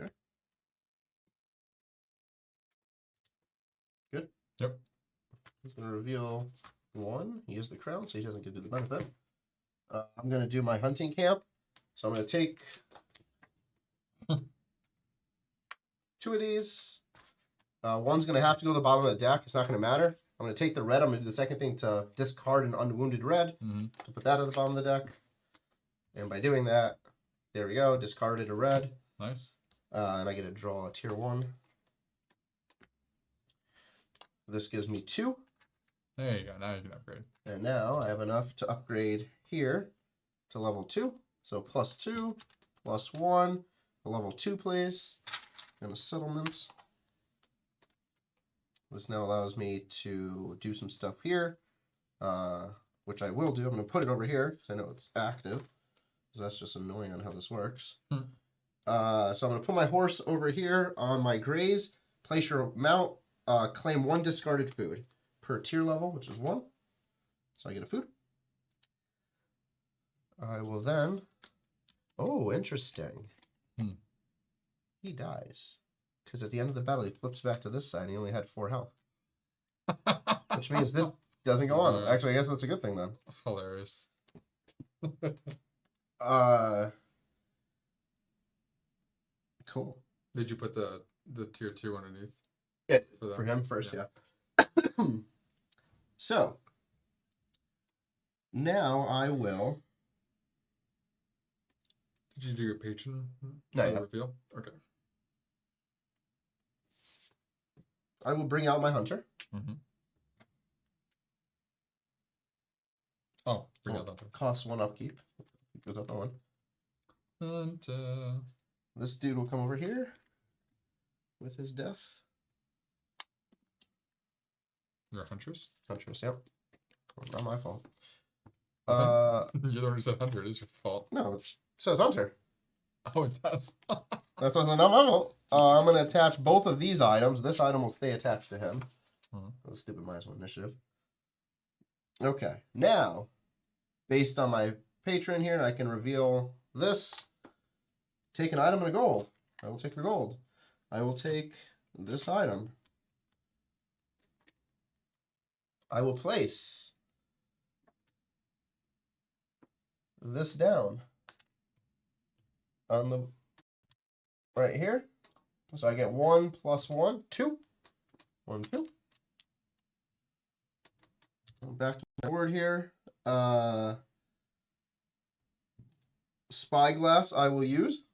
Okay. Good. Yep. He's going to reveal 1. He has the crown, so he doesn't get to do the benefit. I'm going to do my hunting camp. So I'm going to take 2 of these. One's going to have to go to the bottom of the deck. It's not going to matter. I'm going to take the red. I'm going to do the second thing to discard an unwounded red. To put that at the bottom of the deck. And by doing that, there we go. Discarded a red. Nice. And I get to draw a tier 1. This gives me 2. There you go. Now you can upgrade. And now I have enough to upgrade here to level 2. So +2, +1, level 2, please. And a settlement. This now allows me to do some stuff here, which I will do. I'm going to put it over here because I know it's active. Because that's just annoying on how this works. So I'm going to put my horse over here on my graze. Place your mount. Claim 1 discarded food per tier level, which is 1. So I get a food. I will then... Oh, interesting. He dies. Because at the end of the battle, he flips back to this side and he only had 4 health. Which means this doesn't go on. Actually, I guess that's a good thing then. Hilarious. Cool. Did you put the tier 2 underneath? Yeah, for him first, yeah. So, now I will... Did you do your patron reveal? Okay. I will bring out my hunter. Oh, bring out that one. Costs 1 upkeep. Goes up by 1. And this dude will come over here with his death. You're a huntress? Huntress, yep. Not my fault. You're the one who said hunter. It is your fault. No, it says hunter. Oh, it does. That's not my fault. I'm going to attach both of these items. This item will stay attached to him. That's stupid -1 initiative. Okay, now, based on my patron here, I can reveal this. Take an item and a gold. I will take the gold. I will take this item. I will place this down on the right here. So I get 1 + 1, 2. 1, 2. Back to my board here. Spyglass I will use.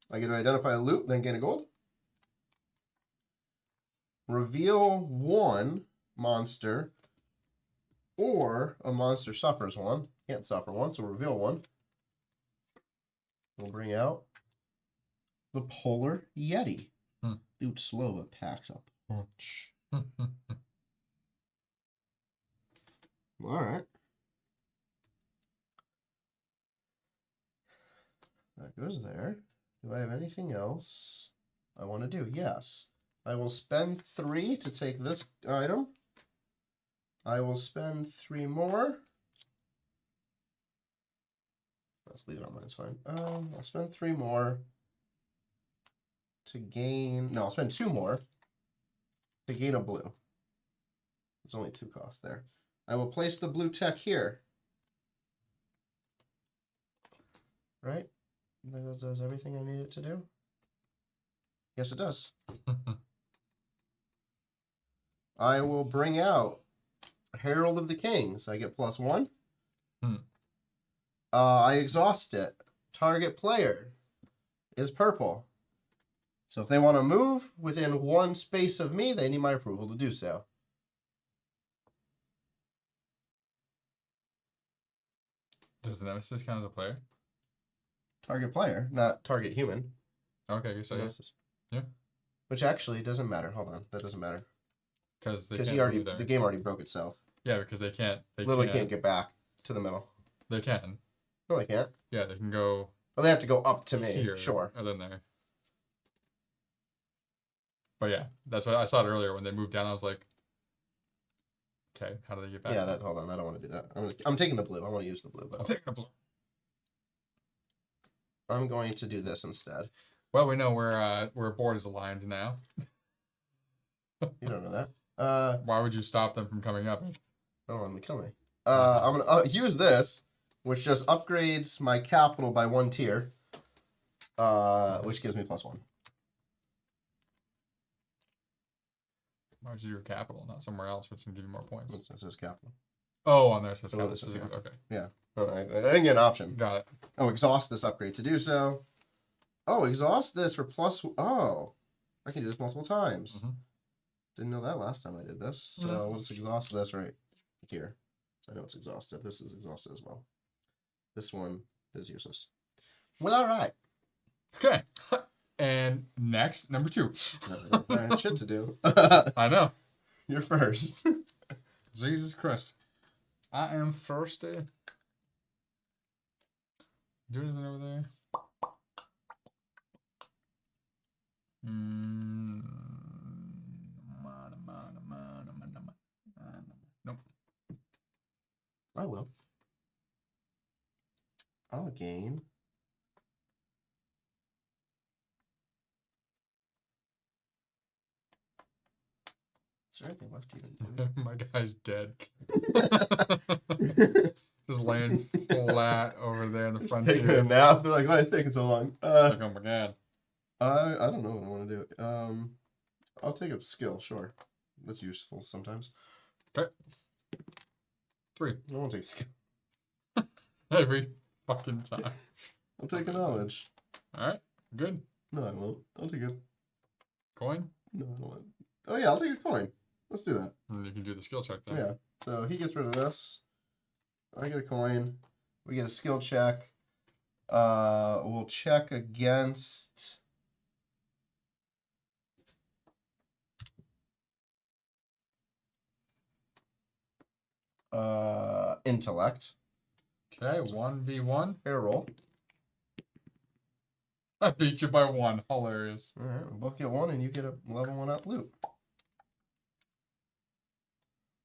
I get to identify a loot, then gain a gold. Reveal 1 monster, or a monster suffers 1. Can't suffer 1, so reveal 1. We'll bring out the Polar Yeti. Dude, slow, but packs up punch. Alright. That goes there. Do I have anything else I want to do? Yes. I will spend 3 to take this item. I will spend 3 more. Let's leave it on mine, it's fine. I'll spend 3 more to gain... No, I'll spend 2 more to gain a blue. There's only 2 costs there. I will place the blue tech here. Right? That does everything I need it to do? Yes, it does. I will bring out Herald of the Kings. I get +1. I exhaust it. Target player is purple. So if they want to move within 1 space of me, they need my approval to do so. Does the Nemesis count as a player? Target player, not target human. Okay, you say Nemesis. Yeah. Which actually doesn't matter. Hold on, that doesn't matter. Because the game already broke itself. Yeah, because they can't. They literally can't get back to the middle. They can. No, they can't. Yeah, they can go. Well, they have to go up to me. Here, sure. And then there. But yeah, that's what I saw it earlier when they moved down. I was like, okay, how do they get back? Yeah, hold on. I don't want to do that. I'm taking the blue. I want to use the blue. But I'm taking the blue. I'm going to do this instead. Well, we know where board is aligned now. You don't know that. Why would you stop them from coming up? Don't let me kill me. I'm gonna use this, which just upgrades my capital by 1 tier, which gives me +1. Why would you do a capital, not somewhere else, which can give you more points? It says capital. Oh, on there it says capital. Yeah. Okay. Yeah. I didn't get an option. Got it. Oh, exhaust this upgrade to do so. Oh, exhaust this for +. Oh, I can do this multiple times. Didn't know that last time I did this. So let's exhaust this right here. So I know it's exhausted. This is exhausted as well. This one is useless. Well, all right. Okay. And next, number 2. I have shit to do. I know. You're first. Jesus Christ. I am thirsty. Do anything over there? Nope. I will. I'll gain. Is there anything left to even do? My guy's dead. Just laying flat over there in the front. Taking a nap. They're like, why is it taking so long? Like, oh my god. I don't know what I want to do. I'll take a skill, sure. That's useful sometimes. Okay. 3. I won't take a skill. Every fucking time. I'll take a knowledge. Alright, good. No, I won't. I'll take it. Coin? No, I don't want. Oh yeah, I'll take a coin. Let's do that. And you can do the skill check then. Yeah. So he gets rid of this. I get a coin. We get a skill check. We'll check against. intellect. Okay, 1v1. Fair roll. I beat you by 1. Hilarious. All right, we both get 1, and you get a level 1 up loot.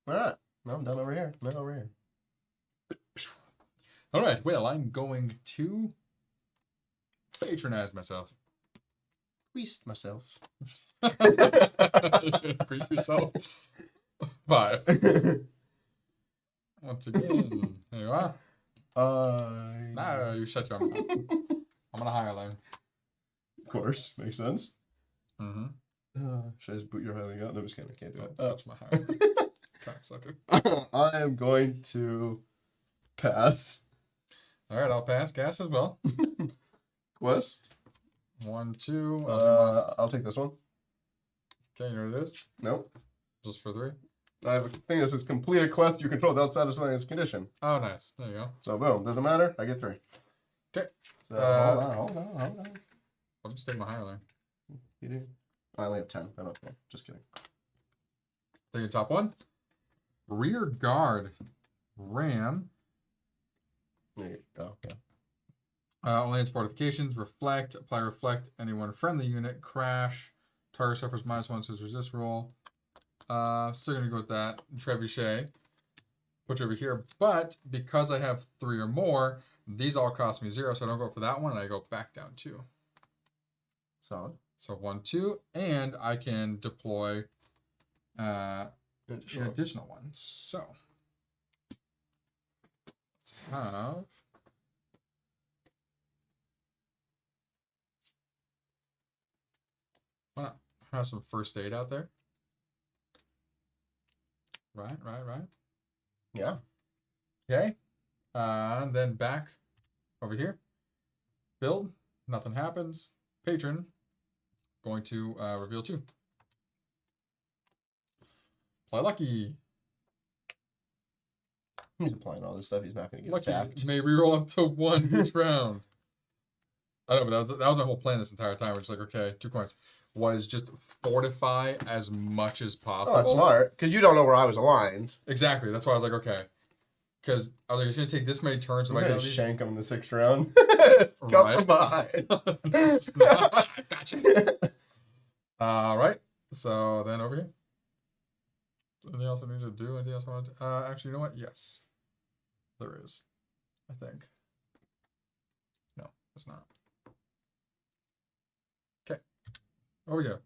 All right, now I'm done over here. I'm over here. All right, well, I'm going to patronize myself. Feast myself. Brief yourself. 5. Once again, there you are. No, you shut your mouth. I'm gonna higher line. Of course, makes sense. Mm-hmm. Should I just boot your highling out? No, I'm just kidding. I can't do it. Touch my higher line. Cocksucker. I am going to pass. All right, I'll pass gas as well. Quest. 1, 2. I'll take this one. Okay, you know what it is? Nope. Just for 3. I have a thing that says complete a quest you control without satisfying its condition. Oh, nice. There you go. So boom, doesn't matter. I get 3. Okay. So hold on. I'll just take my higher line. You do? I only have 10. I don't care. Just kidding. Take your top 1. Rear guard. Ram. There you go. Yeah. Only its fortifications. Reflect. Apply reflect. Anyone friendly unit. Crash. Target suffers -1 to its resist roll. Still gonna go with that. Trebuchet. Put you over here. But because I have 3 or more, these all cost me 0, so I don't go for that one, and I go back down 2. Solid. So 1, 2, and I can deploy an additional one. So let's have. Why not have some first aid out there? Right. Yeah. Okay. And then back over here. Build. Nothing happens. Patron. Going to reveal 2. Play lucky. He's applying all this stuff. He's not going to get Lucky attacked. may reroll up to 1 each round. I know, but that was my whole plan this entire time. It's like, okay, 2 coins. Was just fortify as much as possible. Oh, that's smart. Because you don't know where I was aligned. Exactly. That's why I was like, okay. Because I was like, it's going to take this many turns. I'm If I going get to these. shank him in the 6th round. Come Right. from behind. Gotcha. All right. So then over here. Anything else I need to do? Anything else I want to do? Actually, you know what? Yes. There is. I think. No, it's not. Okay. Over here.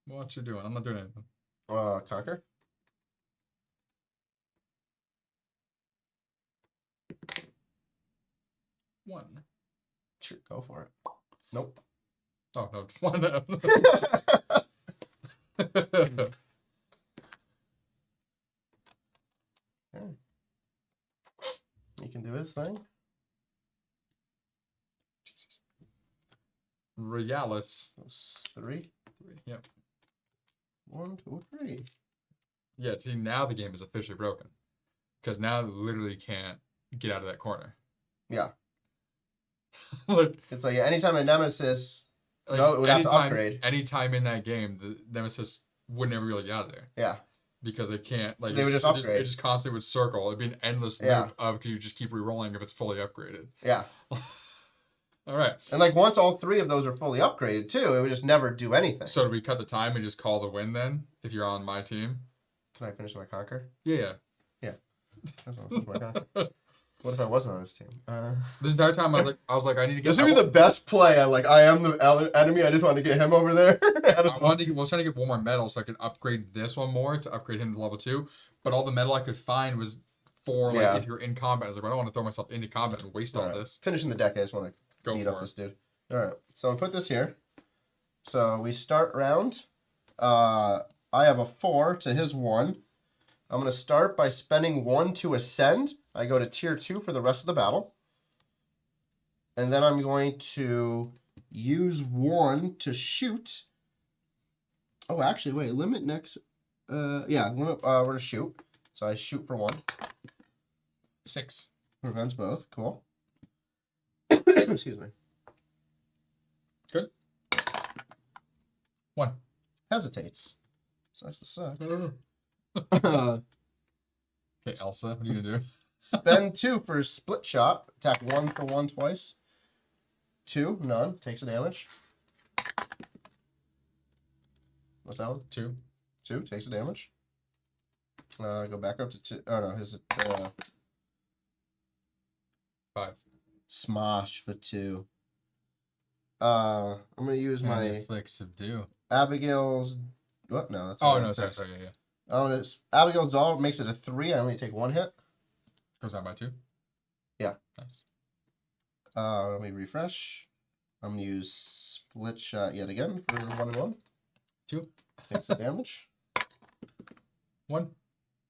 What you doing? I'm not doing anything. Conquer. One. Sure, go for it. Nope. Oh, no. 1. Okay. He can do his thing. Jesus. Realis. That's 3. 3. Yep. 1, 2, 3. Yeah, see, now the game is officially broken. Because now they literally can't get out of that corner. Yeah. Like, It's like anytime a nemesis, like no, it would have to upgrade. Anytime in that game, the nemesis would never really get out of there. Yeah. Because they can't, like, They would just upgrade. It just constantly would circle. It'd be an endless loop of, because you just keep re-rolling if it's fully upgraded. Yeah. All right. And like once all 3 of those are fully upgraded too, it would just never do anything. So do we cut the time and just call the win then, if you're on my team? Can I finish my conquer? Yeah. That's what my conquer. What if I wasn't on his team? This entire time I was like, I need to get. This would be the best play. I am the enemy. I just want to get him over there. I was trying to get 1 more medal so I could upgrade this one more to upgrade him to level 2. But all the metal I could find was for if you're in combat. I was like, I don't want to throw myself into combat and waste all this. Finishing the deck, I just want to beat up this dude. All right, so I'll put this here. So we start round. I have a 4 to his 1. I'm going to start by spending 1 to ascend. I go to tier 2 for the rest of the battle. And then I'm going to use 1 to shoot. Oh, actually, wait. Limit next. We're going to shoot. So I shoot for 1. 6. Prevents both. Cool. Excuse me. Good. 1. Hesitates. Sucks to suck. Okay, Elsa, what are you gonna do? Spend 2 for split shot. Attack 1 for 1 twice. 2, none. Takes a damage. What's that one? 2. 2 takes a damage. Go back up to 2. Oh no, his 5. Smosh for 2. I'm gonna use my Flick subdue. Abigail's. What? No, that's. Oh no, sorry, yeah. Oh, it's Abigail's doll makes it a 3. I only take 1 hit. Goes down by 2. Yeah. Nice. Let me refresh. I'm gonna use split shot yet again for 1 and 1. 2. Takes the damage. 1.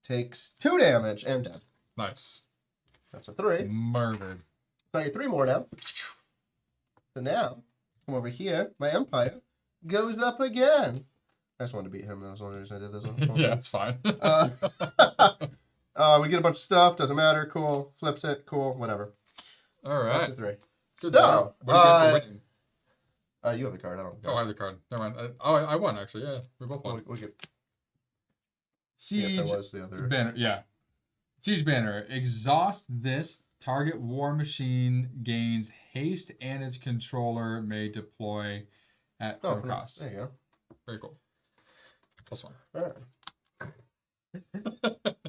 Takes 2 damage and dead. Nice. That's a 3. Murdered. So I get 3 more now. So now, come over here. My Empire goes up again. I just wanted to beat him. That was the only reason I did this one. Yeah, it's fine. We get a bunch of stuff. Doesn't matter. Cool. Flips it. Cool. Whatever. All right. Up to 3. Good job. What do you get for winning? You have the card. I don't. Oh, I have the card. Never mind. I won actually. Yeah, we both won. We'll get. Siege Yes, I was the other. banner. Yeah. Siege banner. Exhaust this. Target war machine gains haste, and its controller may deploy at no cost. There you go. Very cool. +1. All right.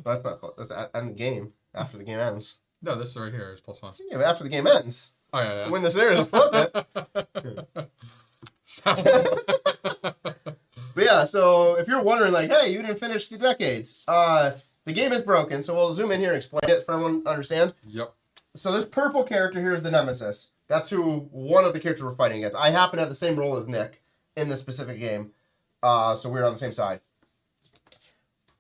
That's not close. That's at end game. After the game ends. No, this right here is +1. Yeah, but after the game ends. Oh yeah. Win the series, flip it. But yeah, so if you're wondering, like, hey, you didn't finish the decades, the game is broken, so we'll zoom in here and explain it for everyone to understand. Yep. So this purple character here is the Nemesis. That's who one of the characters we're fighting against. I happen to have the same role as Nick in this specific game, so we're on the same side.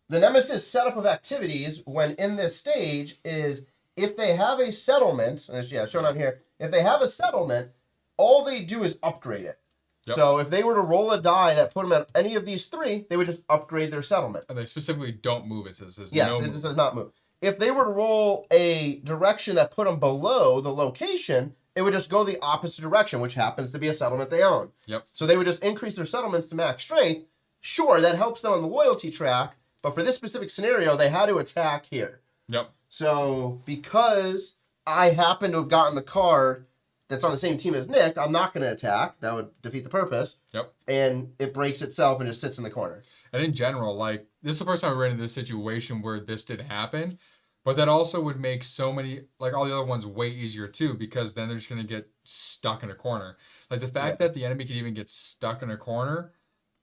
The Nemesis setup of activities when in this stage is if they have a settlement, and it's shown on here, if they have a settlement, all they do is upgrade it. Yep. So if they were to roll a die that put them at any of these 3, they would just upgrade their settlement. And they specifically don't move. It says yes, no it does not move. If they were to roll a direction that put them below the location, it would just go the opposite direction, which happens to be a settlement they own. Yep. So they would just increase their settlements to max strength. Sure, that helps them on the loyalty track, but for this specific scenario, they had to attack here. Yep. So because I happen to have gotten the card that's on the same team as Nick, I'm not going to attack. That would defeat the purpose. Yep. And it breaks itself and just sits in the corner. And in general, like, this is the first time I ran into this situation where this did happen. But that also would make so many, like, all the other ones way easier, too, because then they're just going to get stuck in a corner. Like, the fact that the enemy can even get stuck in a corner,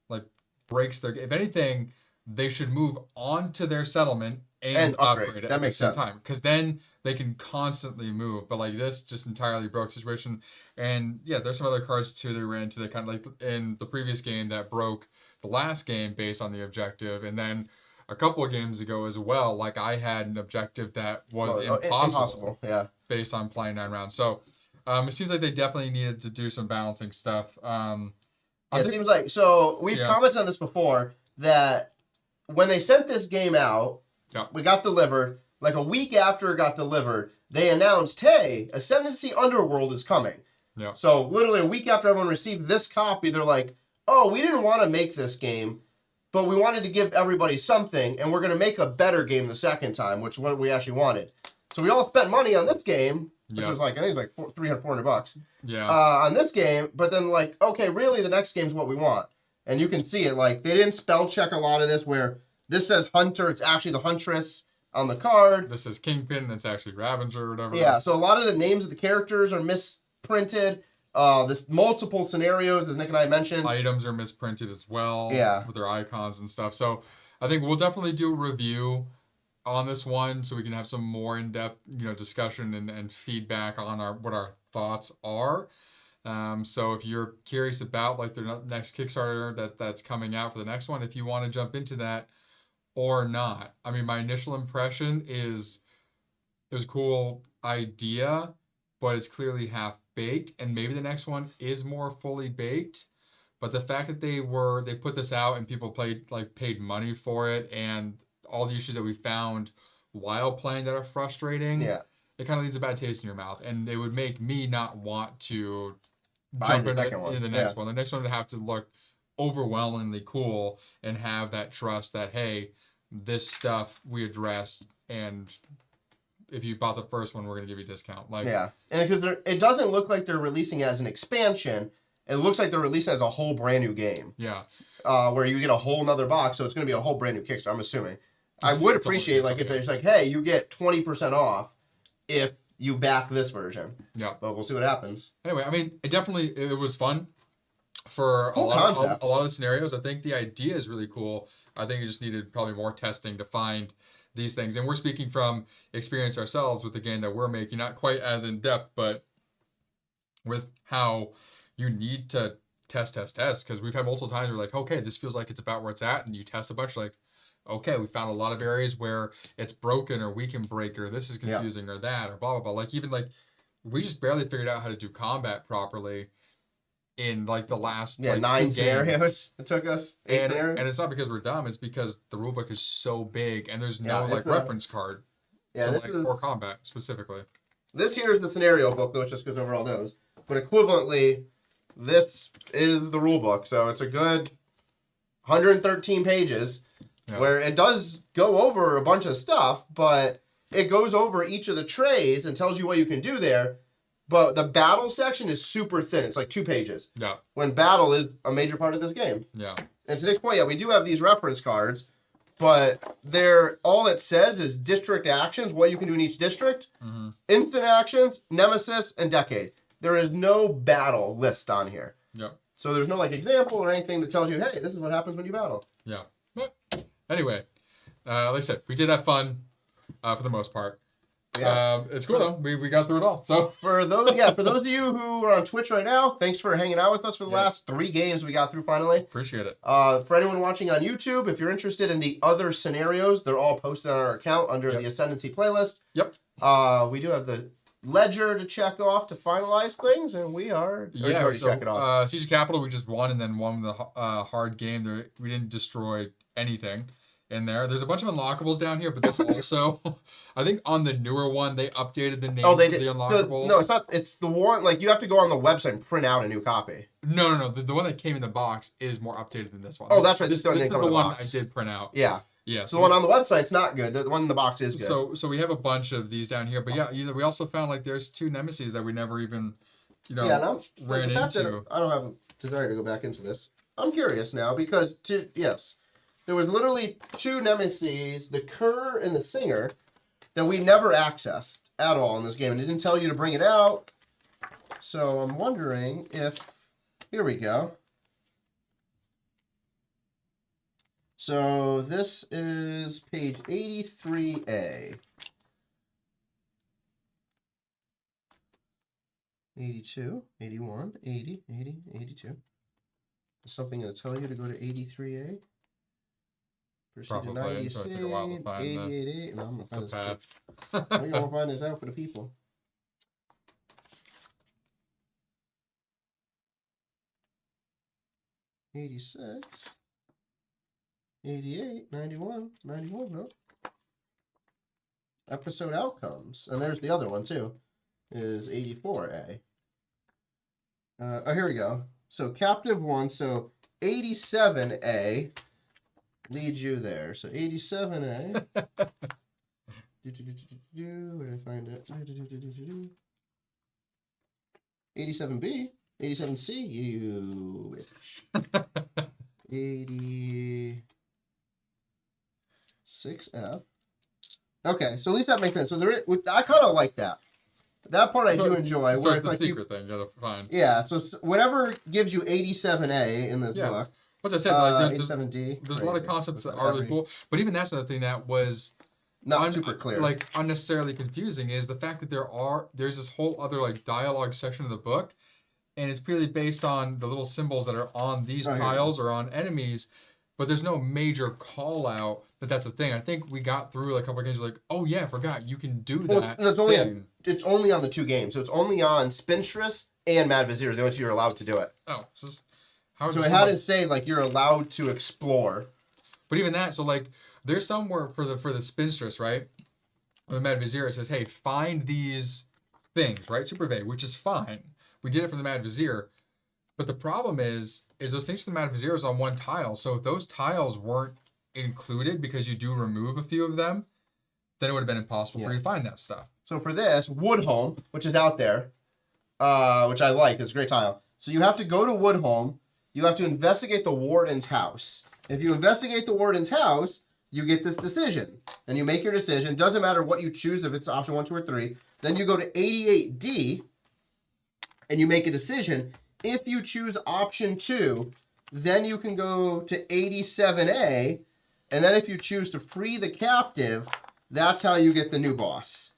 like, breaks their... If anything, they should move onto their settlement and upgrade it that at makes the same sense. time. Because then they can constantly move. But, like, this just entirely broke the situation. And, yeah, there's some other cards, too, that ran into that kind of, like, in the previous game that broke the last game based on the objective. And then a couple of games ago as well, like, I had an objective that was impossible based on playing 9 rounds. So it seems like they definitely needed to do some balancing stuff. It seems like, so we've commented on this before, that when they sent this game out, we got delivered, like a week after it got delivered, they announced, hey, Ascendancy Underworld is coming. Yeah. So literally a week after everyone received this copy, they're like, oh, we didn't want to make this game, but we wanted to give everybody something, and we're going to make a better game the second time, which is what we actually wanted. So we all spent money on this game, which was like, I think it was like $300-400. Yeah. On this game, but then like, okay, really, the next game's what we want. And you can see it, like, they didn't spell check a lot of this, where this says Hunter, it's actually the Huntress on the card. This is Kingpin, it's actually Ravager or whatever. Yeah, so a lot of the names of the characters are misprinted. There's multiple scenarios, as Nick and I mentioned. Items are misprinted as well. Yeah. With their icons and stuff. So I think we'll definitely do a review on this one so we can have some more in-depth, discussion and feedback on what our thoughts are. So if you're curious about like the next Kickstarter that's coming out for the next one, if you want to jump into that or not. I mean, my initial impression is it was a cool idea, but it's clearly half baked, and maybe the next one is more fully baked. But the fact that they put this out and people paid money for it, and all the issues that we found while playing that are frustrating, it kind of leaves a bad taste in your mouth, and it would make me not want to jump into the next one. The next one would have to look overwhelmingly cool and have that trust that, hey, this stuff we addressed and if you bought the first one, we're gonna give you a discount. Like, yeah, and because it doesn't look like they're releasing as an expansion. It looks like they're releasing as a whole brand new game. Yeah. Where you get a whole nother box, so it's going to be a whole brand new Kickstarter. I'm assuming. I would appreciate like if it's like, hey, you get 20% off if you back this version. Yeah. But we'll see what happens. Anyway, I mean, it was fun for cool a lot of the scenarios. I think the idea is really cool. I think you just needed probably more testing to find these things. And we're speaking from experience ourselves with the game that we're making, not quite as in depth, but with how you need to test, because we've had multiple times where like, okay, this feels like it's about where it's at, and you test a bunch, like, okay, we found a lot of areas where it's broken, or we can break, or this is confusing, or that, or blah blah blah. Like, even like we just barely figured out how to do combat properly in like the last 9 scenarios. It took us 8 scenarios, and it's not because we're dumb. It's because the rulebook is so big, and there's no like reference card to like for combat specifically. This here is the scenario book, which just goes over all those. But equivalently, this is the rule book. So it's a good 113 pages where it does go over a bunch of stuff, but it goes over each of the trays and tells you what you can do there. But the battle section is super thin. It's like 2 pages. Yeah. When battle is a major part of this game. Yeah. And to Nick's point, we do have these reference cards, but all it says is district actions, what you can do in each district, instant actions, nemesis, and decade. There is no battle list on here. Yep. So there's no like example or anything that tells you, hey, this is what happens when you battle. Yeah. But anyway, like I said, we did have fun for the most part. Yeah. It's cool though. We got through it all. So for those of you who are on Twitch right now, thanks for hanging out with us for the last 3 games we got through finally. Appreciate it. For anyone watching on YouTube, if you're interested in the other scenarios, they're all posted on our account under the Ascendancy playlist. Yep. We do have the ledger to check off to finalize things, and we are check it off. Siege of Capital, we just won, and then won the hard game. We didn't destroy anything in there. There's a bunch of unlockables down here, but this also, I think on the newer one, they updated the names of the unlockables. No, it's not. It's the one, like, you have to go on the website and print out a new copy. No. The one that came in the box is more updated than this one. Oh, that's right. This is the one I did print out. Yeah. Yeah. So the one on the website's not good. The one in the box is good. So we have a bunch of these down here. But yeah, we also found like there's 2 nemesis that we never even, ran into. I don't have a desire to go back into this. I'm curious now because, there was literally 2 nemesis, the Cur and the Singer, that we never accessed at all in this game. And it didn't tell you to bring it out. So I'm wondering if... Here we go. So this is page 83A. 82, 81, 80, 82. Is something going to tell you to go to 83A? Proceed to 96, 88, no, I'm going to find this. We're going to find this out for the people. '86, 88, 91, no. Episode outcomes. And there's the other one, too. Is 84A. Here we go. So, Captive 1. So, 87A leads you there. So, 87A. Where did I find it? 87B. 87C. You bitch. 86F. Okay, so at least that makes sense. So I kind of like that. That part I do enjoy. So it's the secret thing you gotta find. Yeah, so whatever gives you 87A in this book. As I said, like, there's 87D. There's a lot of concepts that are really cool. But even that's another thing that was not super clear. Like unnecessarily confusing is the fact that there's this whole other like dialogue section of the book, and it's purely based on the little symbols that are on these tiles or on enemies. But there's no major call out that's a thing. I think we got through a couple of games like, oh yeah, I forgot you can do that. It's only on the 2 games. So it's only on Spinstress and Mad Vizier. The only 2 you're allowed to do it. Oh, so it had to say like you're allowed to explore. But even that, so like there's somewhere for the Spinstress, right? The Mad Vizier, it says, hey, find these things, right? Super vague, which is fine. We did it for the Mad Vizier. But the problem is those things for the Mad Vizier is on 1 tile. So if those tiles weren't included because you do remove a few of them, then it would have been impossible for you to find that stuff. So for this, Woodhome, which is out there, which I like, it's a great tile. So you have to go to Woodhome. You have to investigate the warden's house. If you investigate the warden's house, you get this decision. And you make your decision. Doesn't matter what you choose, if it's option 1, 2, or 3. Then you go to 88D, and you make a decision. If you choose option 2, then you can go to 87A. And then if you choose to free the captive, that's how you get the new boss.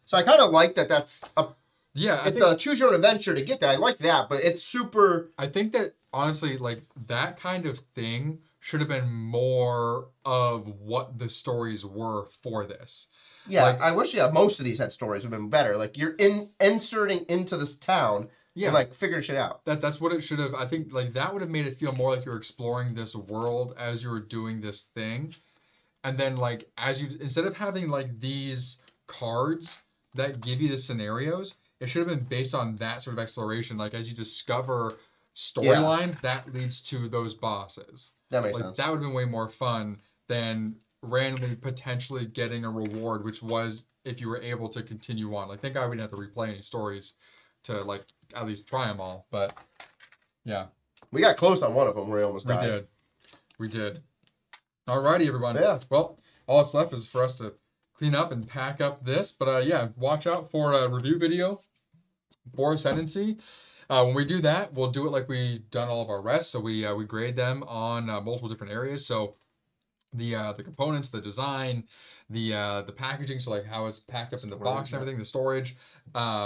So I kind of like that that's a... Yeah, it's a choose your own adventure to get there. I like that, but it's super... I think that, honestly, like, that kind of thing should have been more of what the stories were for this. Yeah, like, I wish most of these had stories would have been better. Like, you're inserting into this town and, like, figuring shit out. That's what it should have... I think, like, that would have made it feel more like you were exploring this world as you were doing this thing. And then, like, as you... Instead of having, like, these cards that give you the scenarios... It should have been based on that sort of exploration. Like, as you discover storyline, that leads to those bosses. That makes sense. That would have been way more fun than randomly potentially getting a reward, which was if you were able to continue on. Like, thank God we didn't have to replay any stories to, like, at least try them all. But, yeah. We got close on one of them where we almost died. We did. Alrighty, everyone. Yeah. Well, all that's left is for us to clean up and pack up this. But, yeah, watch out for a review video for Ascendancy. When we do that, we'll do it like we've done all of our rests. So we grade them on multiple different areas. So the components, the design, the packaging, so like how it's packed up in the box and everything, the storage,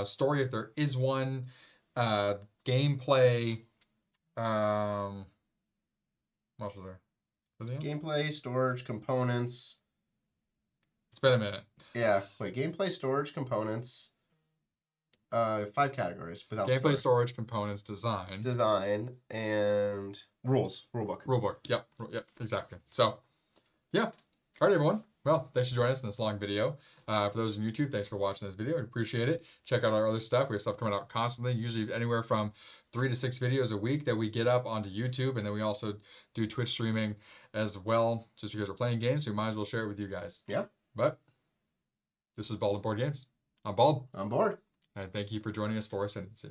story if there is one, gameplay. What else was there? Gameplay, storage, components. It's been a minute. Yeah. Wait, gameplay, storage, components. 5 categories without gameplay, storage, components, design, and rules, rulebook. Yep, exactly. So, yeah. All right, everyone. Well, thanks for joining us in this long video. For those on YouTube, thanks for watching this video. We appreciate it. Check out our other stuff. We have stuff coming out constantly, usually anywhere from 3 to 6 videos a week that we get up onto YouTube, and then we also do Twitch streaming as well. Just because we're playing games, so we might as well share it with you guys. Yeah. But this was Bald and Board Games. I'm Bald. I'm Bored. And thank you for joining us for Ascendancy.